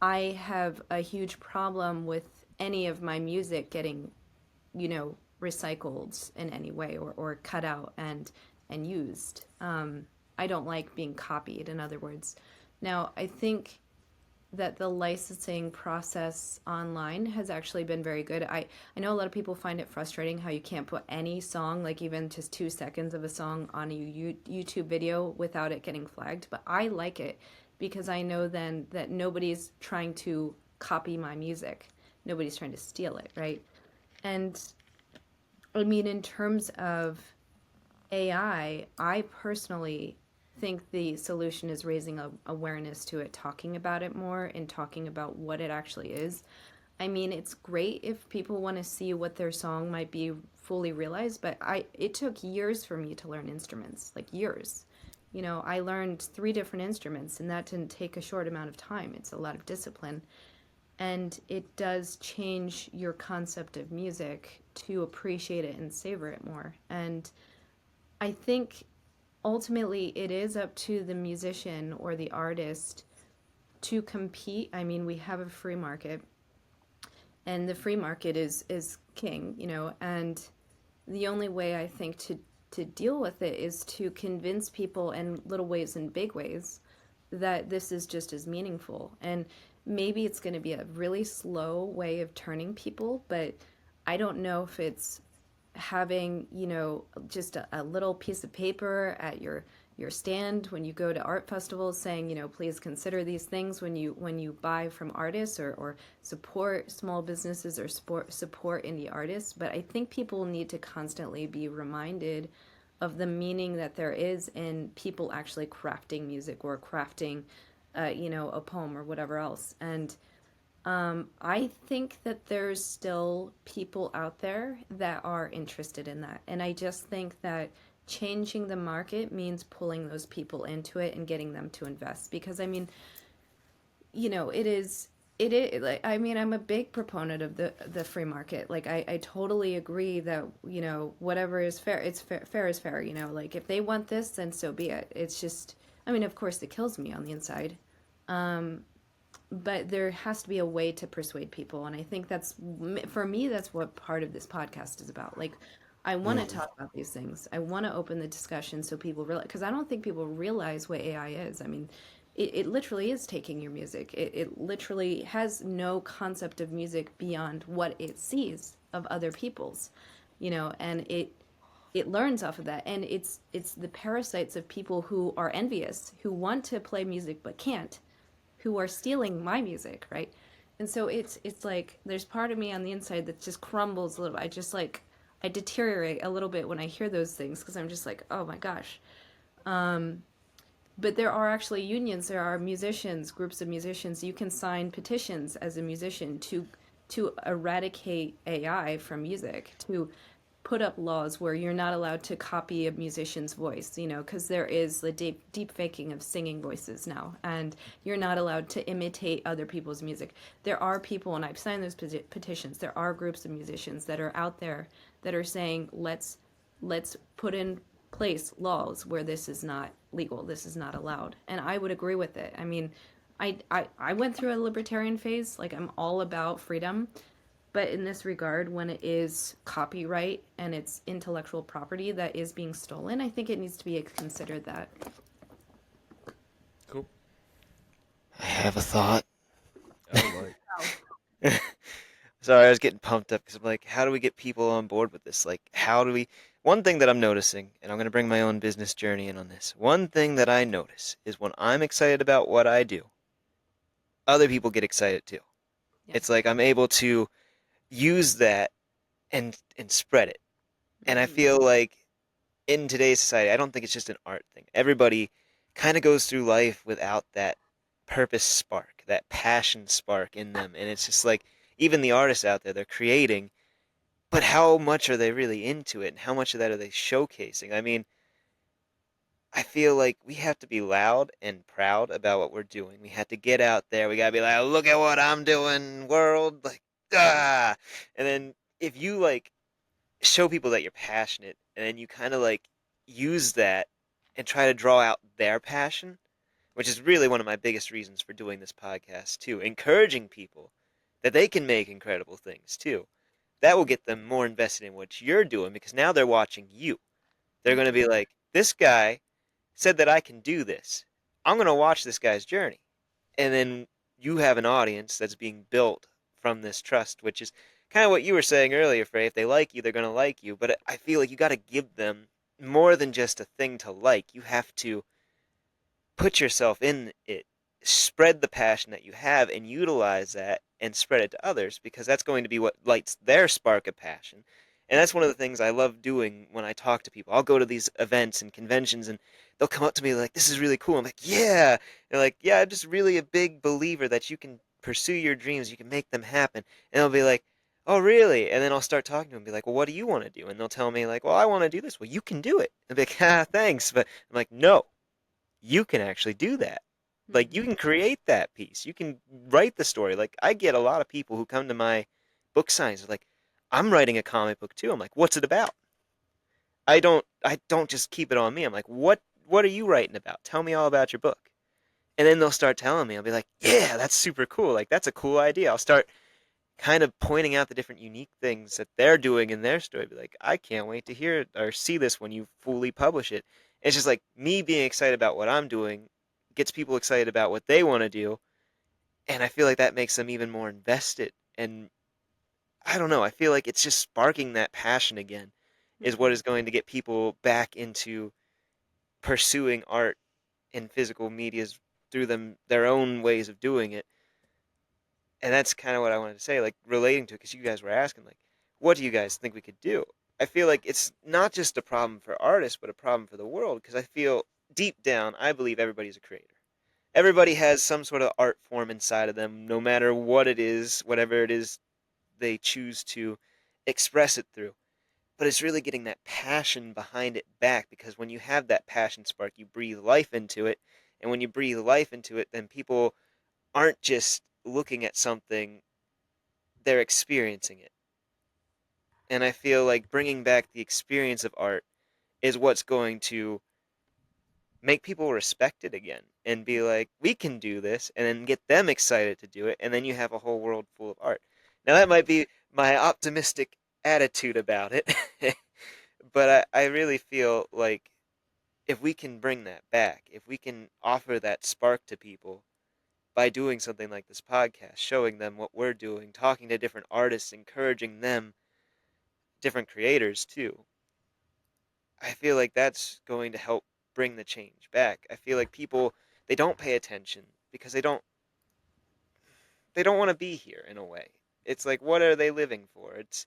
S1: I have a huge problem with any of my music getting, recycled in any way, or cut out and used. I don't like being copied, in other words. Now, I think that the licensing process online has actually been very good. I know a lot of people find it frustrating how you can't put any song, like even just 2 seconds of a song, on a YouTube video without it getting flagged. But I like it because I know then that nobody's trying to copy my music. Nobody's trying to steal it, right? And I mean, in terms of AI, I personally think the solution is raising awareness to it, talking about it more, and talking about what it actually is. I mean, it's great if people want to see what their song might be fully realized, but it took years for me to learn instruments, like years. You know, I learned 3 different instruments, and that didn't take a short amount of time. It's a lot of discipline. And it does change your concept of music to appreciate it and savor it more. And I think ultimately it is up to the musician or the artist to compete. I mean, we have a free market, and the free market is king, and the only way I think to deal with it is to convince people in little ways and big ways that this is just as meaningful. And maybe it's going to be a really slow way of turning people, but I don't know if it's having, just a little piece of paper at your stand when you go to art festivals saying, please consider these things when you buy from artists, or support small businesses, or support indie artists. But I think people need to constantly be reminded of the meaning that there is in people actually crafting music, or crafting a poem or whatever else. And I think that there's still people out there that are interested in that. And I just think that changing the market means pulling those people into it and getting them to invest. Because, I mean, it is like, I mean, I'm a big proponent of the free market. Like, I totally agree that, whatever is fair, it's fair is fair, like if they want this, then so be it. It's just, I mean, of course it kills me on the inside. But there has to be a way to persuade people. And I think for me, that's what part of this podcast is about. Like, I want to talk about these things. I want to open the discussion so people realize, because I don't think people realize what AI is. I mean, it literally is taking your music. It literally has no concept of music beyond what it sees of other people's, and it learns off of that. And it's the parasites of people who are envious, who want to play music but can't, who are stealing my music, right? And so it's like there's part of me on the inside that just crumbles a little. I deteriorate a little bit when I hear those things, because I'm just like, oh my gosh. But there are actually unions. There are musicians, groups of musicians. You can sign petitions as a musician to eradicate AI from music, to put up laws where you're not allowed to copy a musician's voice, because there is the deep faking of singing voices now, and you're not allowed to imitate other people's music. There are people, and I've signed those petitions, there are groups of musicians that are out there that are saying, let's put in place laws where this is not legal, this is not allowed. And I would agree with it. I mean, I went through a libertarian phase. Like, I'm all about freedom. But in this regard, when it is copyright and it's intellectual property that is being stolen, I think it needs to be considered that.
S3: Cool.
S2: I have a thought.
S3: Oh, like,
S2: Sorry, I was getting pumped up because I'm like, how do we get people on board with this? Like, how do we... One thing that I'm noticing, and I'm going to bring my own business journey in on this. One thing that I notice is when I'm excited about what I do, other people get excited too.
S1: Yeah.
S2: It's like I'm able to use that and spread it. And I feel like in today's society, I don't think it's just an art thing. Everybody kind of goes through life without that purpose spark, that passion spark in them. And it's just like, even the artists out there, they're creating, but how much are they really into it? And how much of that are they showcasing? I mean, I feel like we have to be loud and proud about what we're doing. We have to get out there. We gotta be like, look at what I'm doing, world. Like, ah. And then if you like show people that you're passionate and then you kind of like use that and try to draw out their passion, which is really one of my biggest reasons for doing this podcast too, encouraging people that they can make incredible things too. That will get them more invested in what you're doing because now they're watching you. They're going to be like, this guy said that I can do this. I'm going to watch this guy's journey. And then you have an audience that's being built from this trust, which is kind of what you were saying earlier, Frae. If they like you, they're going to like you. But I feel like you got to give them more than just a thing to like. You have to put yourself in it, spread the passion that you have, and utilize that and spread it to others because that's going to be what lights their spark of passion. And that's one of the things I love doing when I talk to people. I'll go to these events and conventions and they'll come up to me like, this is really cool. I'm like, yeah. They're like, yeah, I'm just really a big believer that you can pursue your dreams, you can make them happen. And they'll be like, oh, really? And then I'll start talking to them and be like, well, what do you want to do? And they'll tell me like, well, I want to do this. Well, you can do it. And I'll be like, ah, thanks. But I'm like, no, you can actually do that. Like you can create that piece. You can write the story. Like I get a lot of people who come to my book signings. They're like, I'm writing a comic book too. I'm like, what's it about? I don't just keep it on me. I'm like, what are you writing about? Tell me all about your book. And then they'll start telling me. I'll be like, yeah, that's super cool. Like that's a cool idea. I'll start kind of pointing out the different unique things that they're doing in their story. Be like, I can't wait to hear it or see this when you fully publish it. It's just like me being excited about what I'm doing gets people excited about what they want to do, and I feel like that makes them even more invested. And I don't know, I feel like it's just sparking that passion again is what is going to get people back into pursuing art in physical medias through their own ways of doing it. And that's kind of what I wanted to say, like relating to it, because you guys were asking, like, what do you guys think we could do? I feel like it's not just a problem for artists, but a problem for the world, because I feel deep down, I believe everybody's a creator. Everybody has some sort of art form inside of them, no matter what it is, whatever it is they choose to express it through. But it's really getting that passion behind it back, because when you have that passion spark, you breathe life into it. And when you breathe life into it, then people aren't just looking at something, they're experiencing it. And I feel like bringing back the experience of art is what's going to make people respect it again and be like, we can do this, and then get them excited to do it. And then you have a whole world full of art. Now, that might be my optimistic attitude about it, but I really feel like if we can bring that back, if we can offer that spark to people by doing something like this podcast, showing them what we're doing, talking to different artists, encouraging them, different creators too. I feel like that's going to help bring the change back. I feel like people they don't pay attention because they don't want to be here in a way. It's like what are they living for? It's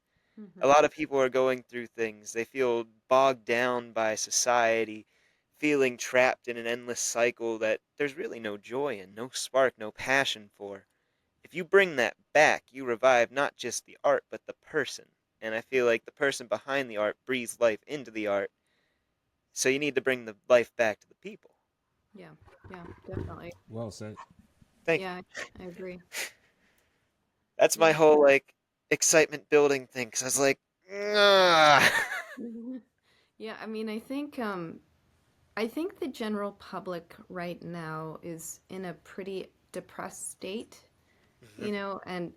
S2: a lot of people are going through things. They feel bogged down by society, feeling trapped in an endless cycle that there's really no joy in, no spark, no passion for. If you bring that back, you revive not just the art, but the person. And I feel like the person behind the art breathes life into the art. So you need to bring the life back to the people.
S1: Yeah, yeah, definitely.
S3: Well said.
S2: Thank you.
S1: Yeah, I agree.
S2: That's my
S1: Yeah.
S2: whole like excitement building thing. Cause I was like, ah.
S1: Yeah, I mean, I think the general public right now is in a pretty depressed state, you know, and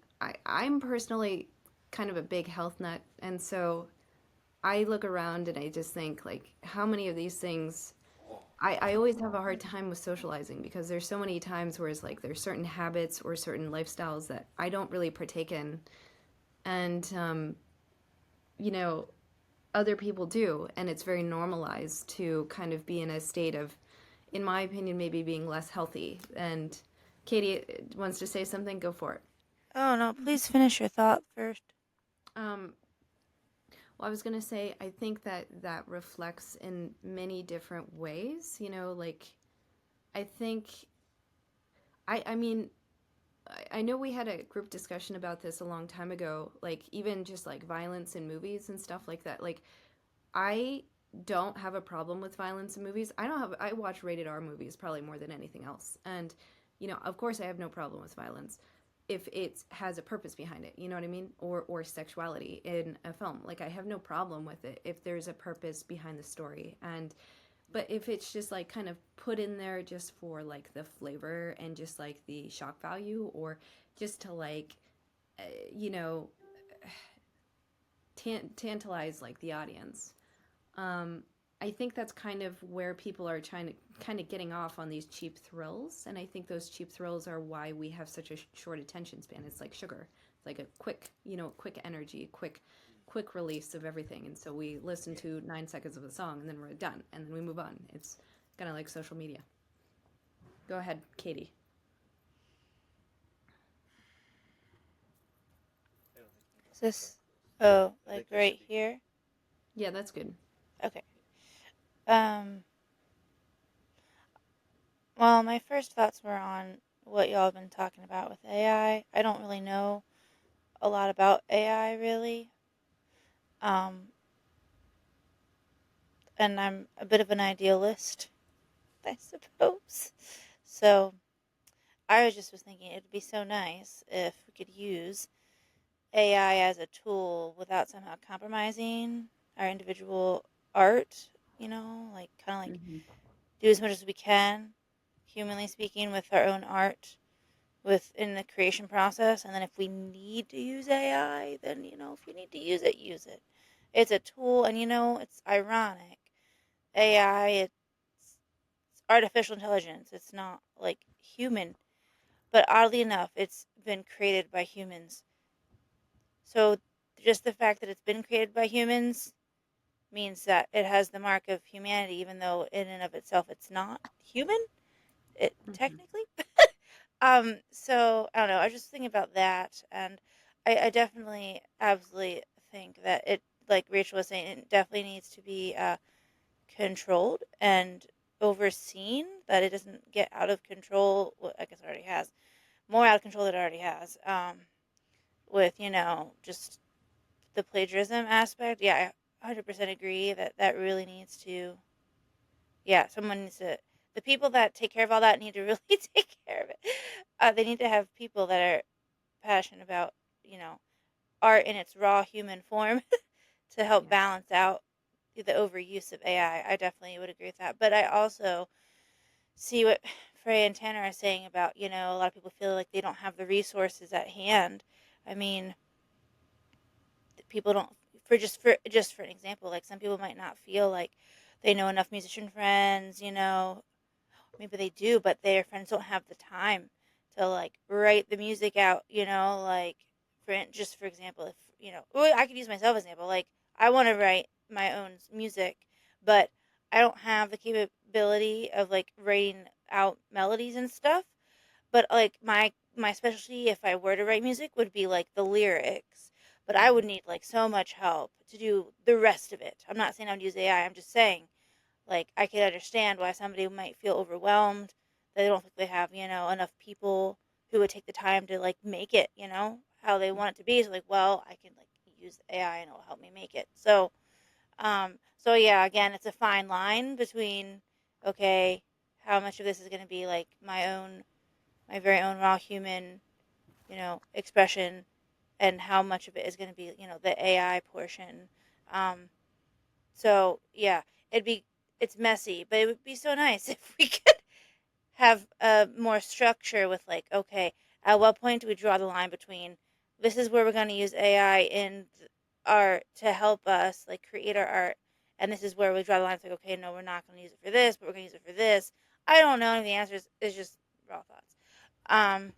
S1: I'm personally kind of a big health nut, and so I look around and I just think like how many of these things I always have a hard time with socializing because there's so many times where it's like there's certain habits or certain lifestyles that I don't really partake in, and you know, other people do, and it's very normalized to kind of be in a state of, in my opinion, maybe being less healthy. And Katie wants to say something. Go for it.
S4: Oh no, please finish your thought first.
S1: Um, Well, I was going to say, I think that that reflects in many different ways. Like, I think, I mean, I know we had a group discussion about this a long time ago, like, even just like violence in movies and stuff like that. Like, I don't have a problem with violence in movies. I watch rated R movies probably more than anything else. And, of course I have no problem with violence if it has a purpose behind it, you know what I mean? Or sexuality in a film. Like, I have no problem with it if there's a purpose behind the story. And but if it's just like kind of put in there just for like the flavor and just like the shock value, or just to like uh, you know tantalize like the audience, um, I think that's kind of where people are trying to kind of getting off on these cheap thrills, and I think those cheap thrills are why we have such a short attention span. It's like sugar. It's like a quick energy, quick release of everything, and so we listen to 9 seconds of a song and then we're done, and then we move on. It's kind of like social media. Go ahead, Katie.
S4: Is this, oh, like right here?
S1: Yeah, that's good.
S4: Okay. Um, well, my first thoughts were on what y'all have been talking about with AI. I don't really know a lot about AI, really. Um, and I'm a bit of an idealist, I suppose. So I was thinking it'd be so nice if we could use AI as a tool without somehow compromising our individual art, like kind of like
S1: Mm-hmm.
S4: do as much as we can, humanly speaking, with our own art within the creation process. And then if we need to use AI, then, if you need to use it, use it. It's a tool, and, it's ironic. AI, it's artificial intelligence. It's not like human, but oddly enough, it's been created by humans. So just the fact that it's been created by humans means that it has the mark of humanity, even though in and of itself it's not human. It
S1: Mm-hmm.
S4: technically. So I don't know. I was just thinking about that, and I definitely, absolutely think that it, like Rachel was saying, it definitely needs to be controlled and overseen. That it doesn't get out of control. Well, I guess it already has more out of control than it already has. With just the plagiarism aspect. Yeah, I 100% agree that that really needs to. Yeah, someone needs to. The people that take care of all that need to really take care of it. They need to have people that are passionate about, you know, art in its raw human form to help
S1: Yeah.
S4: balance out the overuse of AI. I definitely would agree with that. But I also see what Frey and Tanner are saying about, a lot of people feel like they don't have the resources at hand. I mean, people don't, for an example, like some people might not feel like they know enough musician friends, maybe they do, but their friends don't have the time to like write the music out, like for example, if well, I could use myself as an example. Like I want to write my own music, but I don't have the capability of like writing out melodies and stuff. But like my specialty, if I were to write music, would be like the lyrics. But I would
S1: Mm-hmm.
S4: need like so much help to do the rest of it. I'm not saying I would use AI. I'm just saying like I could understand why somebody might feel overwhelmed. They don't think they have enough people who would take the time to like make it how they want it to be. So like, well, I can like use the AI and it'll help me make it. So yeah, again, it's a fine line between okay, how much of this is going to be like my very own raw human expression, and how much of it is going to be the AI portion. Um, so yeah, it'd be it's messy, but it would be so nice if we could have more structure with like, okay, at what point do we draw the line between this is where we're going to use AI in art to help us like create our art, and this is where we draw the line. It's like, okay, no, we're not going to use it for this, but we're going to use it for this. I don't know. The answers is just raw thoughts. Um,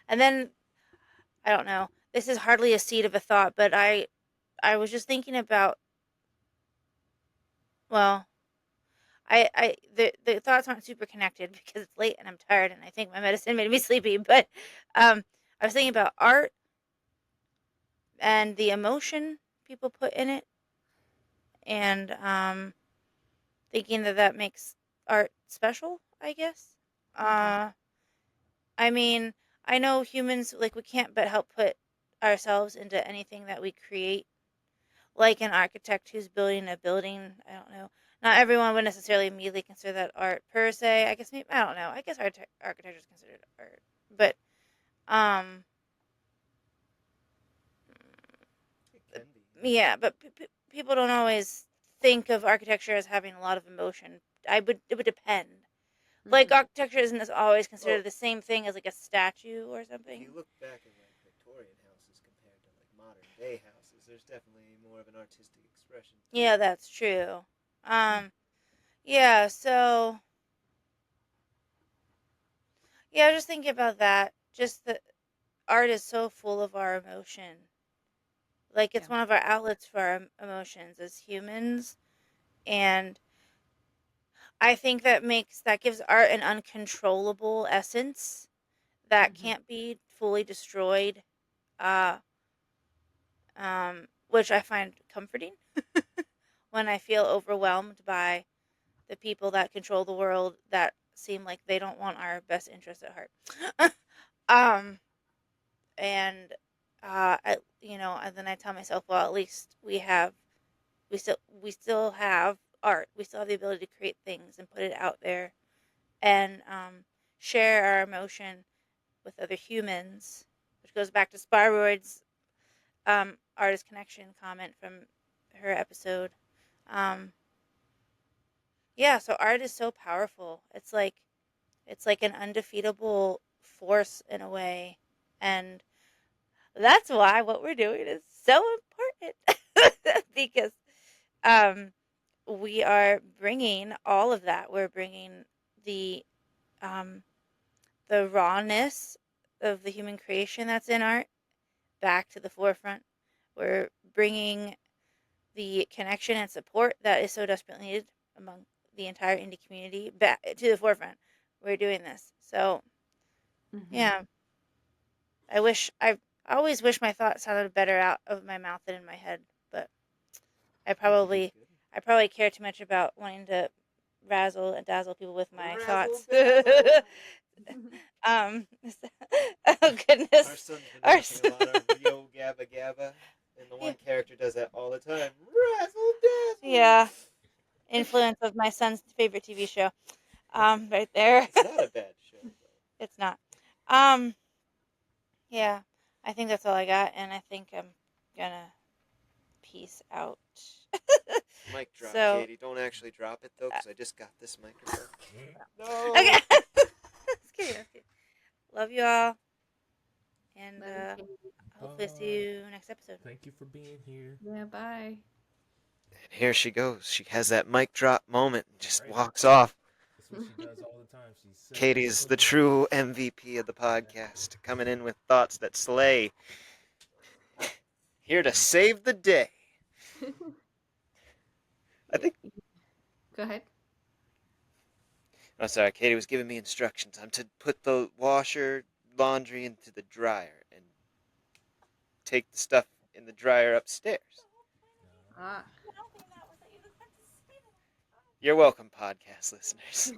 S4: and then I don't know. This is hardly a seed of a thought, but I was just thinking about, well, the thoughts aren't super connected because it's late and I'm tired and I think my medicine made me sleepy. But I was thinking about art and the emotion people put in it, and thinking that makes art special, I guess.
S1: Mhm.
S4: I mean, I know humans, like, we can't but help put ourselves into anything that we create. Like an architect who's building a building, I don't know. Not everyone would necessarily immediately consider that art per se. I guess maybe, I don't know. I guess architecture is considered art, but um,
S2: It can be.
S4: yeah, but people don't always think of architecture as having a lot of emotion. It would depend. Like,
S1: Mhm.
S4: architecture isn't always
S2: Well,
S4: considered the same thing as like a statue or
S2: if
S4: something.
S2: you look back at like Victorian houses compared to like modern day houses, there's definitely more of an artistic expression to
S4: Yeah,
S2: it.
S4: that's true. Yeah, so yeah, just thinking about that. Just that art is so full of our emotion. Like, it's
S1: Yeah.
S4: one of our outlets for our emotions as humans, and I think that gives art an uncontrollable essence that
S1: Mhm.
S4: can't be fully destroyed. Uh, which I find comforting when I feel overwhelmed by the people that control the world that seem like they don't want our best interests at heart. um, and and then I tell myself, well, at least we still have art. We still have the ability to create things and put it out there and share our emotion with other humans, which goes back to Spyroid's artist connection comment from her episode. Um, yeah, so art is so powerful. It's like an undefeatable force in a way, and that's why what we're doing is so important because um, we are bringing all of that. We're bringing the um, the rawness of the human creation that's in art back to the forefront. We're bringing the connection and support that is so desperately needed among the entire indie community back to the forefront. We're doing this. So,
S1: Mhm.
S4: yeah, I always wish my thoughts sounded better out of my mouth than in my head, but I
S2: I think you did
S4: probably
S2: good.
S4: I probably care too much about wanting to razzle and dazzle people with my
S2: Razzle
S4: thoughts.
S2: dazzle.
S4: um, oh
S2: Our
S4: goodness,
S2: son's been
S4: our
S2: watching a lot of Yo Gabba Gabba, and the
S4: yeah,
S2: one character does that all the time. Razzle dazzle.
S4: yeah, influence of my son's favorite TV show. Right there.
S2: It's not a bad show though.
S4: It's not. Um, yeah, I think that's all I got, and I think I'm gonna peace out.
S2: Mic drop,
S4: So,
S2: Katie. Don't actually drop it though,
S4: uh,
S2: because I just got this microphone.
S4: okay.
S2: No.
S4: Just kidding, just kidding. Love you all, and
S1: Love you, Katie.
S4: hopefully see
S3: Bye.
S4: you next episode.
S3: Thank you for being here.
S1: Yeah. Bye.
S2: And here she goes. She has that mic drop moment and
S3: All
S2: just
S3: right.
S2: walks off.
S3: That's what she does all the time. She's so
S2: Katie's the true MVP of the podcast, coming in with thoughts that slay. Here to save the day. I
S1: Yeah.
S2: think.
S1: Go ahead.
S2: Oh, sorry. Katie was giving me instructions. I'm to put the washer, laundry into the dryer and take the stuff in the dryer upstairs.
S1: Ah.
S2: You're welcome, podcast listeners.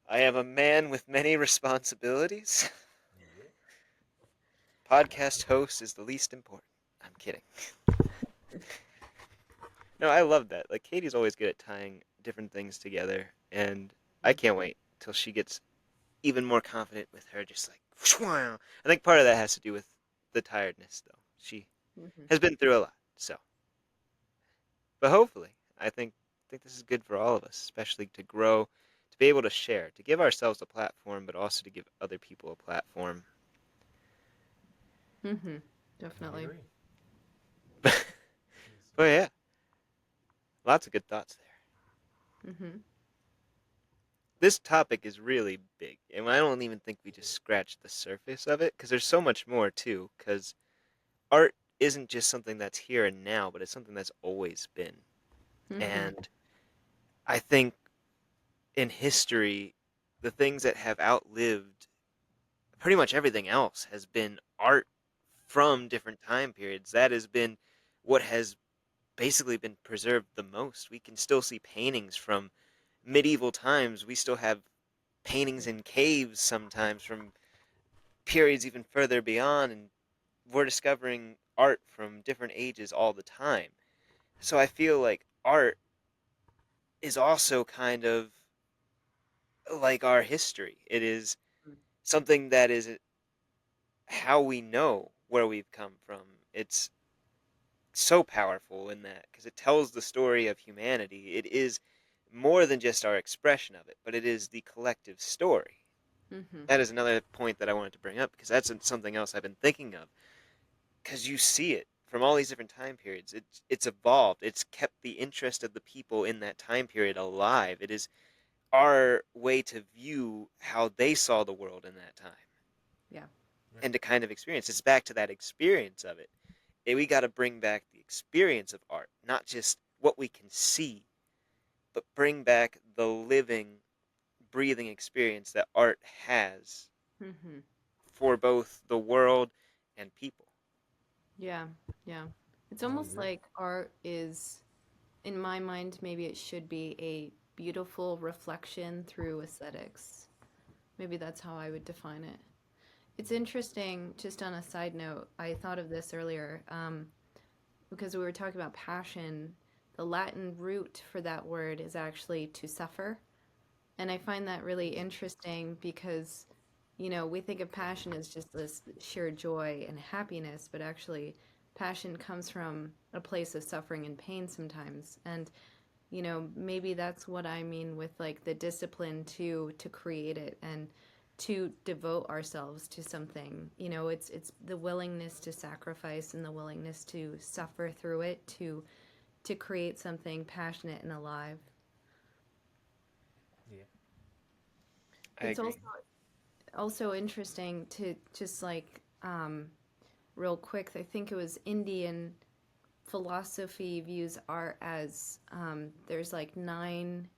S2: I am a man with many responsibilities.
S3: Yep.
S2: Podcast host is the least important. I'm kidding. No, I love that. Like Katie's always good at tying different things together, and I can't wait till she gets even more confident with her. Just like, I think part of that has to do with the tiredness, though. She
S1: Mhm.
S2: has been through a lot, so. But hopefully, I think this is good for all of us, especially to grow, to be able to share, to give ourselves a platform, but also to give other people a platform.
S1: Mhm.
S3: I
S1: Definitely.
S3: agree.
S2: But yeah, lots of good thoughts there.
S1: Mhm.
S2: This topic is really big, and I don't even think we just scratched the surface of it, because there's so much more too. Because art isn't just something that's here and now, but it's something that's always been.
S1: Mhm.
S2: And I think in history, the things that have outlived pretty much everything else has been art from different time periods. That has been what has basically been preserved the most. We can still see paintings from medieval times. We still have paintings in caves sometimes from periods even further beyond, and we're discovering art from different ages all the time. So I feel like art is also kind of like our history. It is something that is how we know where we've come from. It's so powerful in that because it tells the story of humanity. It is more than just our expression of it, but it is the collective story.
S1: Mm-hmm.
S2: That is another point that I wanted to bring up because that's something else I've been thinking of. Because you see it from all these different time periods. It's evolved. It's kept the interest of the people in that time period alive. It is our way to view how they saw the world in that time
S1: Yeah.
S3: Right.
S2: and to kind of experience. It's back to that experience of it. We got to bring back the experience of art, not just what we can see, but bring back the living, breathing experience that art has
S1: Mm-hmm.
S2: for both the world and people.
S1: Yeah. Yeah. It's
S3: I
S1: almost
S3: agree.
S1: like art is, in my mind, maybe it should be a beautiful reflection through aesthetics. Maybe that's how I would define it. It's interesting, just on a side note, I thought of this earlier because we were talking about passion. The Latin root for that word is actually to suffer. And I find that really interesting because, we think of passion as just this sheer joy and happiness, but actually, passion comes from a place of suffering and pain sometimes. And maybe that's what I mean with like the discipline to create it and to devote ourselves to something. It's the willingness to sacrifice and the willingness to suffer through it to create something passionate and alive.
S3: Yeah.
S2: I
S1: It's
S2: agree.
S1: also interesting to just like real quick. I think it was Indian philosophy views art as there's like 9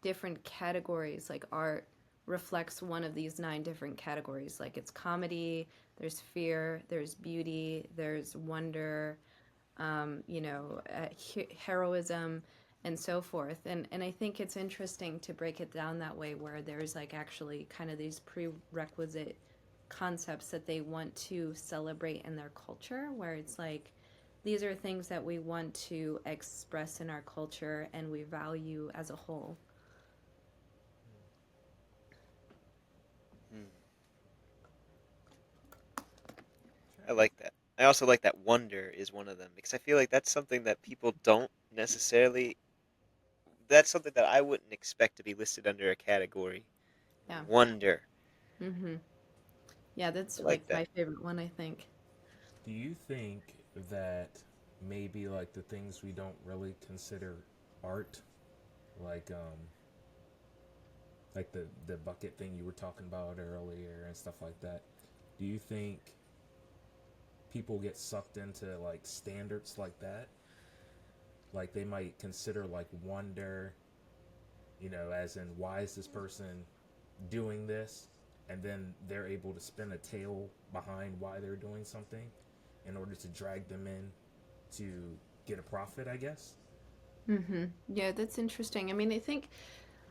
S1: different categories. Like art reflects one of these 9 different categories. Like it's comedy, there's fear, there's beauty, there's wonder, heroism, and so forth. And I think it's interesting to break it down that way, where there's like actually kind of these prerequisite concepts that they want to celebrate in their culture, where it's like these are things that we want to express in our culture and we value as a whole.
S2: Hmm. I like that. I also like that wonder is one of them because I feel like that's something that people don't necessarily. That's something that I wouldn't expect to be listed under a category.
S1: Yeah.
S2: Wonder.
S1: Mm-hmm. Yeah,
S2: I
S1: that's
S2: like
S1: like
S2: that.
S1: my favorite one, I think.
S3: Do you think that maybe like the things we don't really consider art, like like the bucket thing you were talking about earlier and stuff like that, do you think people get sucked into like standards like that? Like they might consider like wonder, as in why is this person doing this? And then they're able to spin a tale behind why they're doing something in order to drag them in to get a profit, I guess.
S1: Mm-hmm. Yeah, that's interesting. I mean, I think,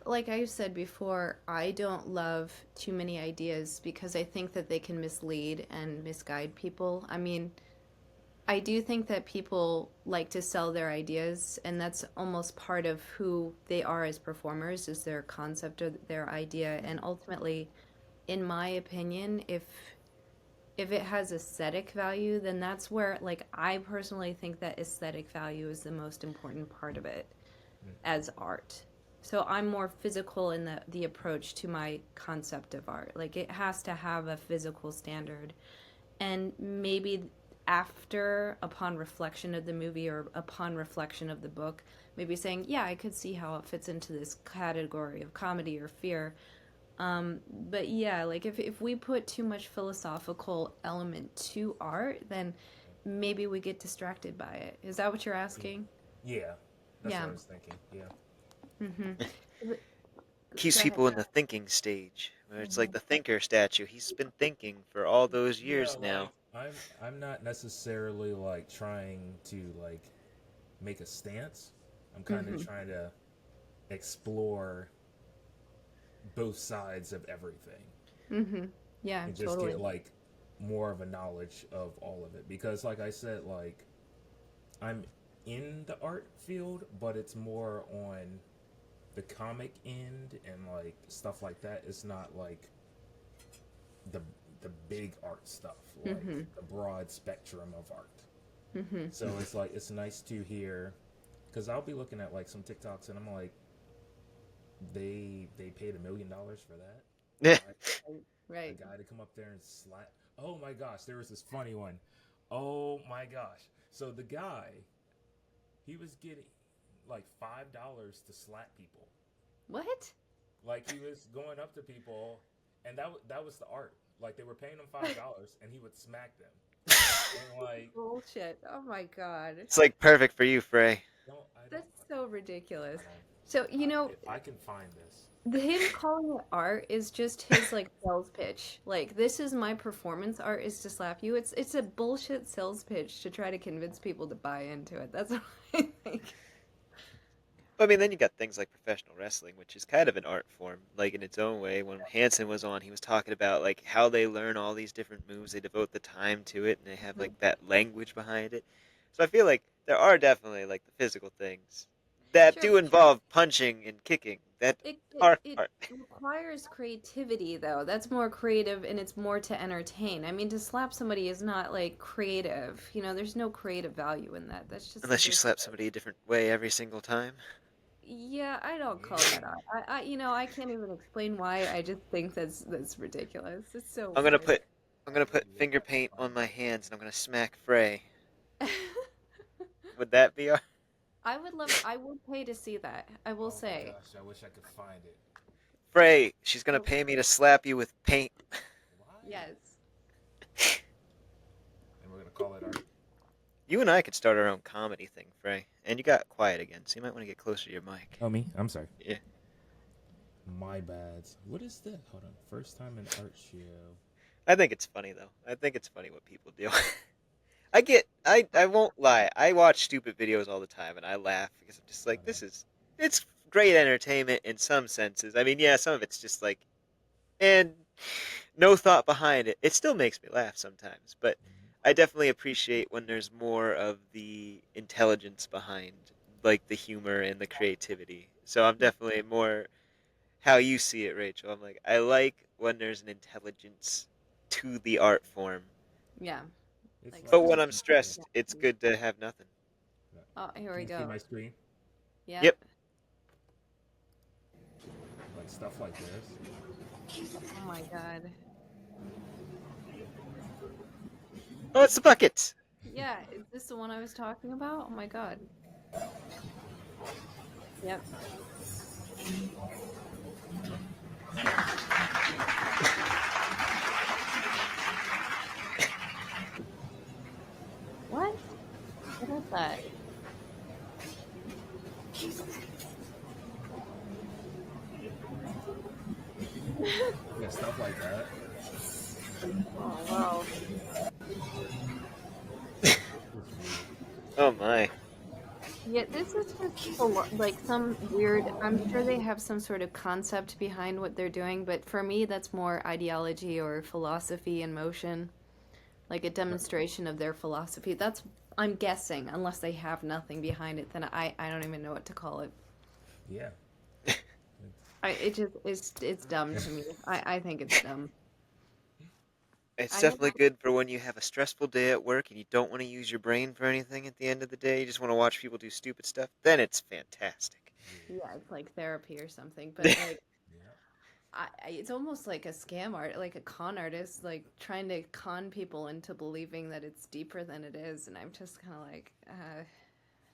S1: like I said before, I don't love too many ideas because I think that they can mislead and misguide people. I mean, I do think that people like to sell their ideas, and that's almost part of who they are as performers, is their concept of their idea. And ultimately, in my opinion, if it has aesthetic value, then that's where, like, I personally think that aesthetic value is the most important part of it
S3: Mm.
S1: as art. So I'm more physical in the approach to my concept of art. Like it has to have a physical standard. And maybe after, upon reflection of the movie or upon reflection of the book, maybe saying, yeah, I could see how it fits into this category of comedy or fear. But yeah, like if we put too much philosophical element to art, then maybe we get distracted by it. Is that what you're asking?
S3: Yeah, that's
S1: Yeah.
S3: what I was thinking. Yeah.
S1: Mm-hmm.
S2: Keeps
S1: Go ahead.
S2: people in the thinking stage, where it's like
S1: Mm-hmm.
S2: the thinker statue. He's been thinking for all those
S3: Yeah,
S2: years
S3: like
S2: now.
S3: I I'm not necessarily like trying to like make a stance. I'm kind of trying to explore both sides of everything
S1: Yeah,
S3: and just get
S1: totally.
S3: like more of a knowledge of all of it because like I said like I'm in the art field but it's more on the comic end and like stuff like that. It's not like the the big art stuff, like the broad spectrum of art. So it's like it's nice to hear because I'll be looking at like some TikToks and I'm like, they paid $1 million for that. Right? A
S1: Right.
S3: guy to come up there and slap. Oh my gosh, there was this funny one. Oh my gosh. So the guy, he was getting like $5 to slap people.
S1: What?
S3: Like he was going up to people, and that was the art. Like they were paying him $5, and he would smack them. And like,
S1: Bullshit. Oh my god.
S2: It's like perfect for you, Frae.
S3: I don't.
S1: That's so ridiculous.
S3: Um,
S1: So,
S3: if I can find this,
S1: him calling it art is just his like sales pitch. Like, this is my performance art is to slap you. It's a bullshit sales pitch to try to convince people to buy into it. That's what I think.
S2: I mean, then you got things like professional wrestling, which is kind of an art form, like in its own way. When Hansen was on, he was talking about like how they learn all these different moves, they devote the time to it, and they have like that language behind it. So I feel like there are definitely like the physical things that
S1: Sure,
S2: do involve punching and kicking that are
S1: it
S2: art.
S1: requires creativity though. That's more creative and it's more to entertain. I mean, to slap somebody is not like creative. There's no creative value in that. That's just a
S2: Unless you
S1: dis
S2: slap somebody a different way every single time.
S1: Yeah, I don't call
S3: yeah.
S1: that art. I can't even explain why. I just think that's ridiculous. It's so
S2: I'm gonna
S1: weird.
S2: put I'm gonna put finger paint on my hands and I'm gonna smack Frae. Would that be art?
S1: I would pay to see that. I will
S3: Oh my
S1: say.
S3: gosh, I wish I could find it.
S2: Frae, she's gonna
S1: So,
S2: pay me to slap you with paint.
S3: Why?
S1: yes.
S3: And we're gonna call it art.
S2: You and I could start our own comedy thing, Frae. And you got quiet again, so you might want to get closer to your mic.
S3: Oh me? I'm sorry.
S2: Yeah.
S3: My bad. What is that? Hold on. First time in art show.
S2: I think it's funny though. I think it's funny what people do. I won't lie. I watch stupid videos all the time and I laugh because I'm just like it's great entertainment in some senses. I mean, yeah, some of it's just like and no thought behind it. It still makes me laugh sometimes, but I definitely appreciate when there's more of the intelligence behind like the humor and the creativity. So I'm definitely more how you see it, Rachel. I'm like I like when there's an intelligence to the art form.
S1: Yeah.
S3: It's
S1: Like
S2: But
S3: like
S2: when
S1: some.
S2: I'm stressed, it's good to have nothing.
S1: Oh, here
S3: can
S1: we
S3: you see
S1: go.
S3: my screen?
S1: Yep.
S2: Yep.
S3: Like stuff like this.
S1: Oh my god.
S2: Oh, it's the bucket.
S1: Yeah, is this the one I was talking about? Oh my god. Yep. What? What is that?
S3: Yeah, stuff like that.
S1: Oh wow.
S3: It's weird.
S2: Oh my.
S1: Yeah, this is just like some weird. I'm sure they have some sort of concept behind what they're doing, but for me, that's more ideology or philosophy in motion, like a
S3: Right.
S1: demonstration of their philosophy. I'm guessing, unless they have nothing behind it, then I don't even know what to call it.
S3: Yeah.
S1: It just it's dumb to me. I think it's dumb.
S2: It's
S1: I have
S2: definitely good for when you have a stressful day at work and you don't want to use your brain for anything at the end of the day. You just want to watch people do stupid stuff. Then it's fantastic.
S1: Yeah, it's like therapy or something, but like
S3: Yeah.
S1: it's almost like a scam art, like a con artist, like trying to con people into believing that it's deeper than it is, and I'm just kind of like,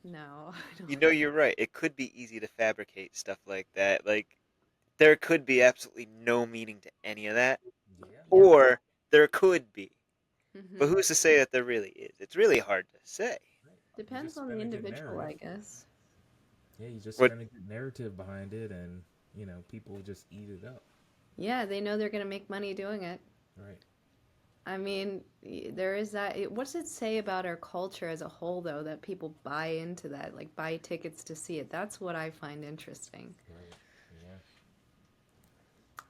S1: no, I don't.
S2: You know, you're right. It could be easy to fabricate stuff like that. Like, there could be absolutely no meaning to any of that.
S3: Yeah.
S1: Yeah.
S2: Or there could be. But
S1: Hmm.
S2: who's to say that there really is? It's really hard to say.
S3: Right. You
S1: Depends
S3: just
S1: on the
S3: spin a good
S1: individual,
S3: narrative.
S1: I guess.
S3: Yeah, you just
S2: What
S3: spin a good narrative behind it, and people just eat it up.
S1: Yeah, they know they're gonna make money doing it.
S3: Right.
S1: I mean, there is that. What's it say about our culture as a whole, though, that people buy into that, like buy tickets to see it? That's what I find interesting.
S3: Right. Yeah.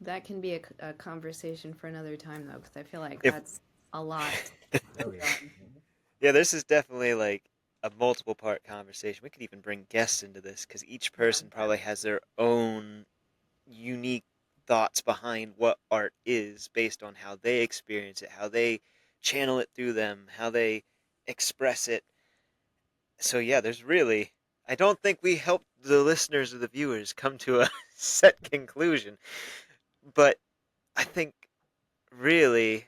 S1: That can be a conversation for another time, though, because I feel like
S2: If
S1: that's a lot.
S3: Oh yeah.
S2: yeah, this is definitely like a multiple part conversation. We could even bring guests into this because each
S1: Yeah.
S2: person probably has their own unique thoughts behind what art is based on how they experience it, how they channel it through them, how they express it. So yeah, there's really I don't think we helped the listeners or the viewers come to a set conclusion, but I think really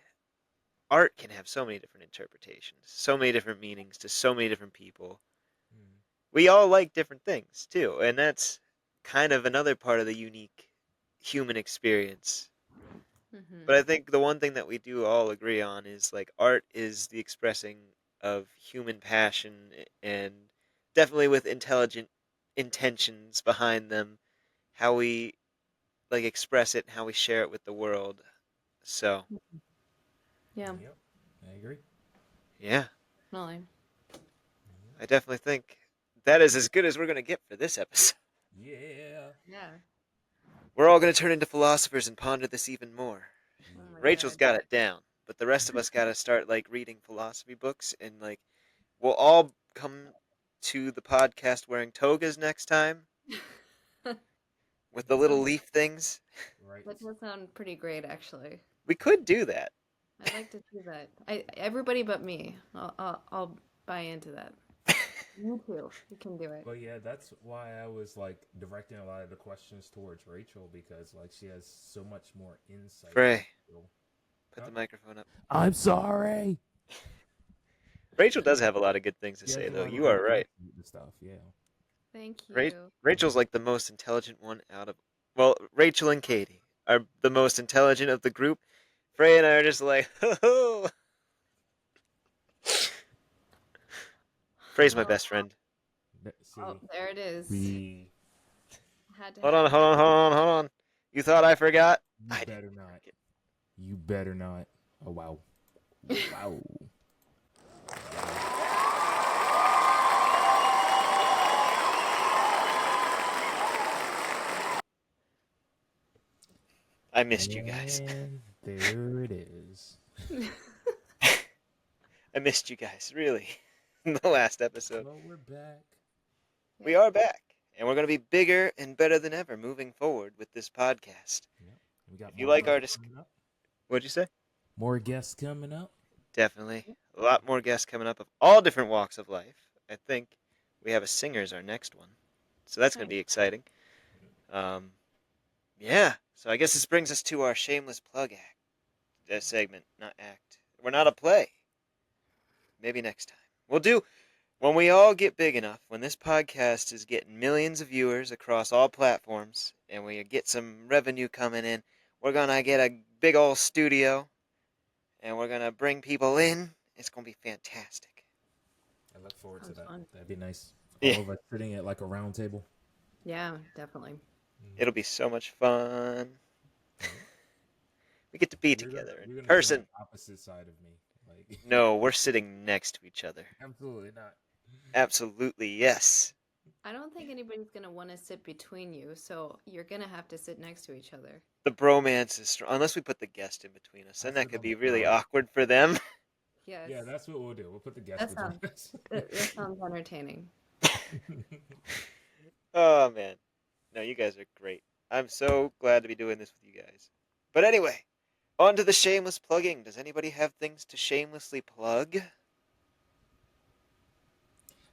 S2: art can have so many different interpretations, so many different meanings to so many different people.
S3: Mm.
S2: We all like different things too, and that's kind of another part of the unique human experience. But
S1: Hmm.
S2: I think the one thing that we do all agree on is like art is the expressing of human passion and definitely with intelligent intentions behind them, how we like express it and how we share it with the world. So,
S1: Yeah,
S3: Yep. I agree.
S2: yeah,
S1: definitely.
S2: I definitely think that is as good as we're going to get for this episode.
S3: Yeah.
S1: Yeah.
S2: We're all going to turn into philosophers and ponder this even more.
S1: Oh my
S2: Rachel's
S1: God.
S2: got it down, but the rest of us got to start like reading philosophy books and like we'll all come to the podcast wearing togas next time with the little
S1: Sounds,
S2: leaf things.
S3: Right.
S1: that does sound pretty great, actually.
S2: We could do that.
S1: I'd like to see that. Everybody but me. I'll buy into that. You too. You can do it.
S3: Well, yeah, that's why I was like directing a lot of the questions towards Rachel because like she has so much more insight than
S2: Frae,
S3: Rachel.
S2: put
S3: Huh?
S2: the microphone up.
S3: I'm sorry.
S2: Rachel does have a lot of good things to
S3: She has
S2: say,
S3: a
S2: though.
S3: lot of
S2: You are
S3: good
S2: right.
S3: insight and stuff. Yeah.
S1: Thank
S2: Ra-
S1: you.
S2: Rachel's like the most intelligent one out of. Well, Rachel and Katie are the most intelligent of the group. Frey and I are just like, ho. Frey's my
S1: Oh,
S2: best friend.
S1: oh,
S3: See,
S1: there it is.
S3: we.
S1: Had to
S2: Hold
S1: have
S2: on,
S1: it.
S2: hold on, hold on, hold on. You thought I forgot?
S3: You
S2: I didn't
S3: better not.
S2: forget.
S3: You better not. Oh wow. Wow.
S2: I missed you guys.
S3: And there it is.
S2: I missed you guys, really. In the last episode.
S3: Well, we're back.
S2: We
S1: Yeah.
S2: are back, and we're going to be bigger and better than ever moving forward with this podcast.
S3: Yep. We got
S2: If you
S3: more
S2: like
S3: guests
S2: our
S3: coming up.
S2: what'd you say?
S3: More guests coming up.
S2: Definitely. A lot more guests coming up of all different walks of life. I think we have a singer as our next one. So that's going to
S1: Nice.
S2: be exciting. Um, yeah. So I guess this brings us to our shameless plug act. Segment, not act. We're not a play. Maybe next time. We'll do when we all get big enough, when this podcast is getting millions of viewers across all platforms, and we get some revenue coming in, we're going to get a big old studio, and we're going to bring people in. It's going to be fantastic.
S3: I look forward to
S1: Sounds
S3: that.
S1: fun.
S3: That'd be nice.
S2: Yeah.
S3: All of us sitting at like a round table.
S1: Yeah, definitely.
S2: It'll be so much fun. We get to be
S3: You're gonna
S2: together in
S3: you're gonna sit on
S2: person.
S3: the opposite side of me. Like
S2: No, we're sitting next to each other.
S3: absolutely not.
S2: Absolutely, yes.
S1: I don't think anybody's gonna want to sit between you, so you're gonna have to sit next to each other.
S2: The bromance is strong. Unless we put the guest in between us,
S3: I
S2: then that
S3: sit
S2: could
S3: on the
S2: be really
S3: side.
S2: awkward for them.
S1: Yes.
S3: Yeah, that's what we'll do. We'll put the guest
S1: That
S3: between
S1: sounds
S3: us.
S1: that sounds entertaining.
S2: Oh, man. No, you guys are great. I'm so glad to be doing this with you guys. But anyway, on to the shameless plugging. Does anybody have things to shamelessly plug?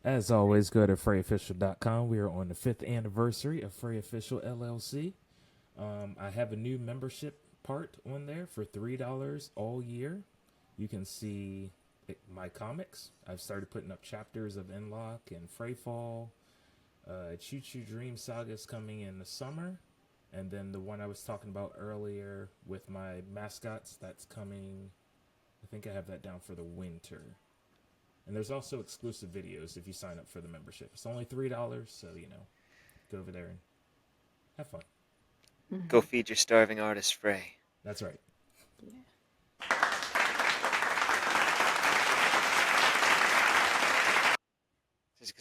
S3: As always, go to FraeOfficial.com. We are on the 5th anniversary of Frae Official LLC. I have a new membership part on there for $3 all year. You can see my comics. I've started putting up chapters of Inlock and Freyfall. Choo Choo Dream Saga is coming in the summer. And then the one I was talking about earlier with my mascots, that's coming. I think I have that down for the winter. And there's also exclusive videos if you sign up for the membership. It's only $3, so go over there and have fun.
S2: Go feed your starving artist, Frey.
S3: That's right.
S1: Yeah.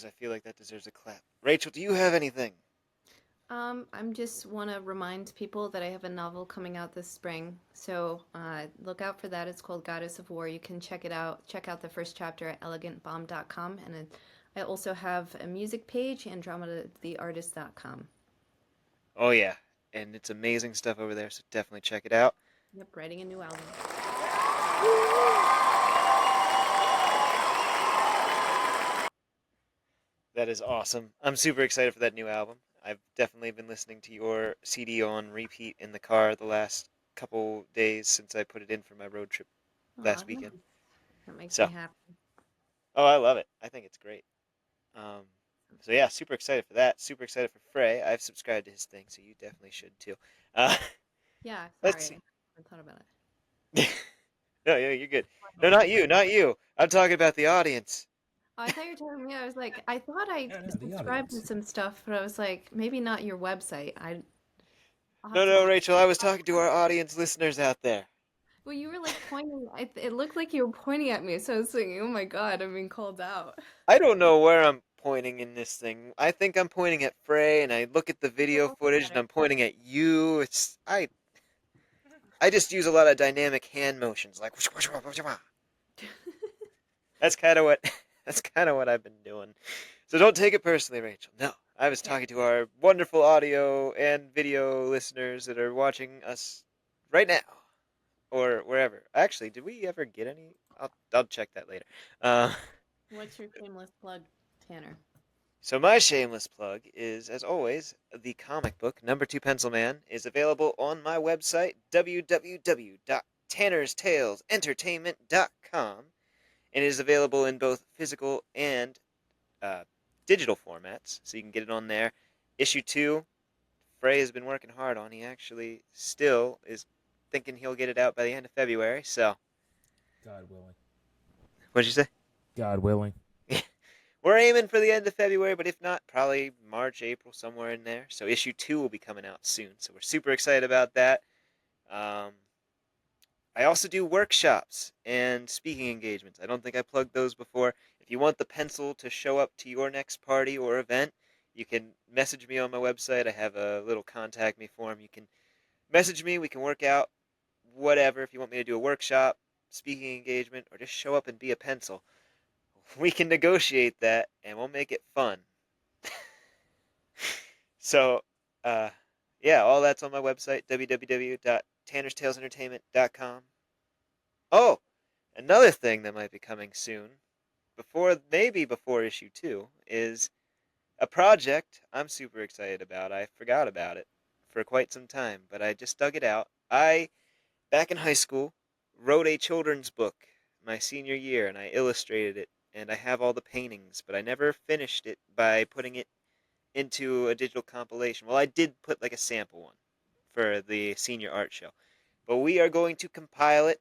S2: because I feel like that deserves a clap. Rachel, do you have anything?
S1: I'm just want to remind people that I have a novel coming out this spring, so look out for that. It's called Goddess of War. You can check it out. Check out the first chapter at elegantbomb.com, and I also have a music page, andromedatheartist.com.
S2: Oh yeah, and it's amazing stuff over there, so definitely check it out.
S1: Yep, writing a new album.
S2: That is awesome. I'm super excited for that new album. I've definitely been listening to your CD on repeat in the car the last couple days since I put it in for my road trip
S1: Aw,
S2: last weekend.
S1: that makes me
S2: So,
S1: happy.
S2: oh, I love it. I think it's great. Um, so yeah, super excited for that. Super excited for Frae. I've subscribed to his thing, so you definitely should too. Uh,
S1: Yeah,
S2: let's
S1: sorry,
S2: see.
S1: I thought about it.
S2: No, yeah, you're good.
S1: I
S2: No,
S1: don't
S2: not
S1: think
S2: you, not you. I'm talking about the audience.
S1: Oh, I thought you were telling me. I was like, I thought I
S3: No, no, the
S1: subscribed to
S3: audience.
S1: some stuff, but I was like, maybe not your website. I'll have
S2: No,
S1: to
S2: no,
S1: look.
S2: Rachel, I was talking to our audience listeners out there.
S1: Well, you were like pointing. It looked like you were pointing at me, so I was thinking, oh my God, I'm being called out.
S2: I don't know where I'm pointing in this thing. I think I'm pointing at Frey, and I look at the
S1: You're
S2: video
S1: also
S2: footage, and
S1: better.
S2: I'm pointing at you. I just use a lot of dynamic hand motions, like that's kind of what that's kind of what I've been doing. So don't take it personally, Rachel. No, I was
S1: Okay.
S2: talking to our wonderful audio and video listeners that are watching us right now or wherever. Actually, did we ever get any? I'll check that later. Uh,
S1: What's your shameless plug, Tanner?
S2: So my shameless plug is, as always, the comic book Number Two Pencil Man is available on my website www.tannerstalesentertainment.com, and it is available in both physical and uh, digital formats, so you can get it on there. Issue 2, Frey has been working hard on. He actually still is thinking he'll get it out by the end of February. So,
S3: God willing.
S2: what'd you say?
S3: God willing.
S2: We're aiming for the end of February, but if not, probably March, April, somewhere in there. So issue 2 will be coming out soon. So we're super excited about that. Um, I also do workshops and speaking engagements. I don't think I plugged those before. If you want the pencil to show up to your next party or event, you can message me on my website. I have a little contact me form. You can message me. We can work out whatever. If you want me to do a workshop, speaking engagement, or just show up and be a pencil, we can negotiate that and we'll make it fun. So, uh, yeah, all that's on my website, www.tannerstalesentertainment.com. Oh, another thing that might be coming soon, maybe before issue 2, is a project I'm super excited about. I forgot about it for quite some time, but I just dug it out. Back in high school, wrote a children's book my senior year, and I illustrated it, and I have all the paintings, but I never finished it by putting it into a digital compilation. Well, I did put like a sample one for the senior art show, but we are going to compile it,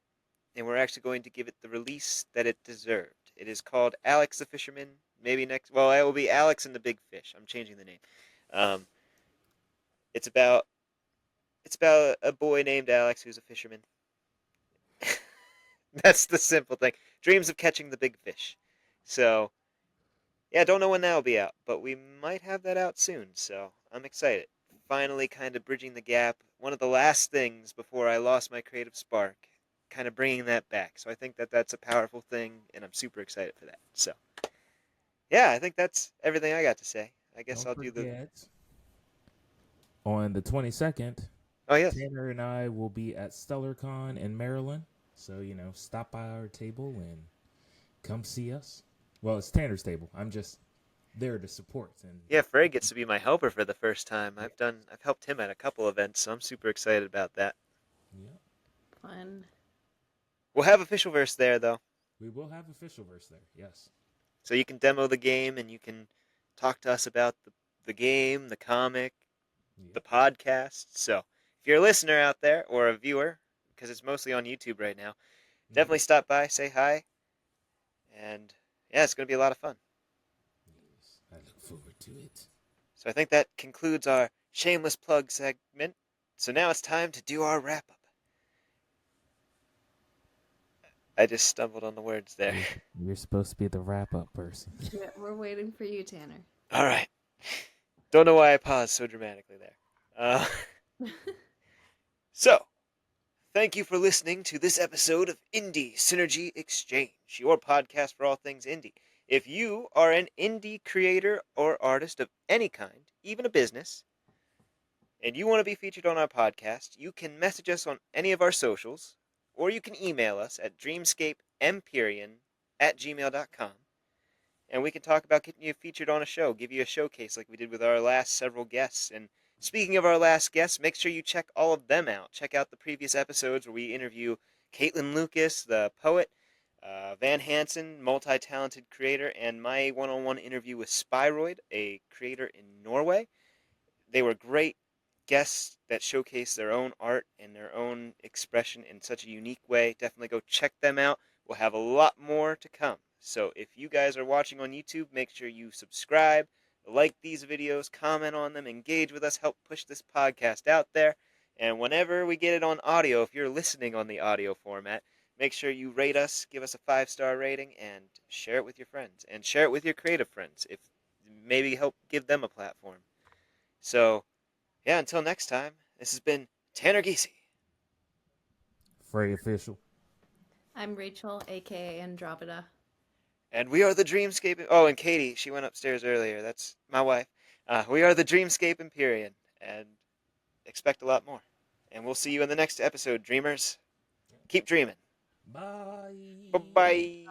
S2: and we're actually going to give it the release that it deserved. It is called Alex the Fisherman. Maybe next. Well, it will be Alex and the Big Fish. I'm changing the name. Um, it's about a boy named Alex who's a fisherman. That's the simple thing. Dreams of catching the big fish. So yeah, don't know when that'll be out, but we might have that out soon, so I'm excited. Finally, kind of bridging the gap. One of the last things before I lost my creative spark, kind of bringing that back. So I think that that's a powerful thing, and I'm super excited for that. So, yeah, I think that's everything I got to say. I guess
S3: Don't
S2: I'll do the.
S3: forget, on the 22nd,
S2: Oh, yes.
S3: Tanner and I will be at StellarCon in Maryland. So, stop by our table and come see us. Well, it's Tanner's table. I'm just there to support. And
S2: Yeah, Frey gets to be my helper for the first time.
S3: yeah,
S2: I've helped him at a couple events, so I'm super excited about that.
S3: yeah.
S1: Fun.
S2: We'll have official verse there, though.
S3: We will have official verse there. Yes.
S2: So you can demo the game and you can talk to us about the game, the comic,
S3: Yeah.
S2: the podcast. So if you're a listener out there or a viewer, because it's mostly on YouTube right now, definitely stop by, say hi, and yeah, it's going to be a lot of fun.
S3: Yes. I look forward to it.
S2: So I think that concludes our shameless plug segment. So now it's time to do our wrap up. I just stumbled on the words there.
S3: You're supposed to be the wrap-up person.
S1: Yeah, we're waiting for you, Tanner.
S2: All right. Don't know why I paused so dramatically there. So, thank you for listening to this episode of Indie Synergy Exchange, your podcast for all things indie. If you are an indie creator or artist of any kind, even a business, and you want to be featured on our podcast, you can message us on any of our socials, or you can email us at dreamscapeempyrean@gmail.com, and we can talk about getting you featured on a show, give you a showcase like we did with our last several guests. And speaking of our last guests, make sure you check all of them out. Check out the previous episodes where we interview Caitlin Lucas, the poet, Van Hansen, multi-talented creator, and my one-on-one interview with Spyroid, a creator in Norway. They were great guests that showcase their own art and their own expression in such a unique way. Definitely go check them out. We'll have a lot more to come. So if you guys are watching on YouTube, make sure you subscribe, like these videos, comment on them, engage with us, help push this podcast out there. And whenever we get it on audio, if you're listening on the audio format, make sure you rate us, give us a 5-star rating, and share it with your friends. And share it with your creative friends, if maybe help give them a platform. So, yeah, until next time, this has been Tanner Giese.
S3: Frae official.
S1: I'm Rachel, aka Andromeda.
S2: And we are the Dreamscape. Oh, and Katie, she went upstairs earlier. That's my wife. We are the Dreamscape Empyrean, and expect a lot more. And we'll see you in the next episode, dreamers. Keep dreaming.
S3: Bye.
S2: Bye-bye.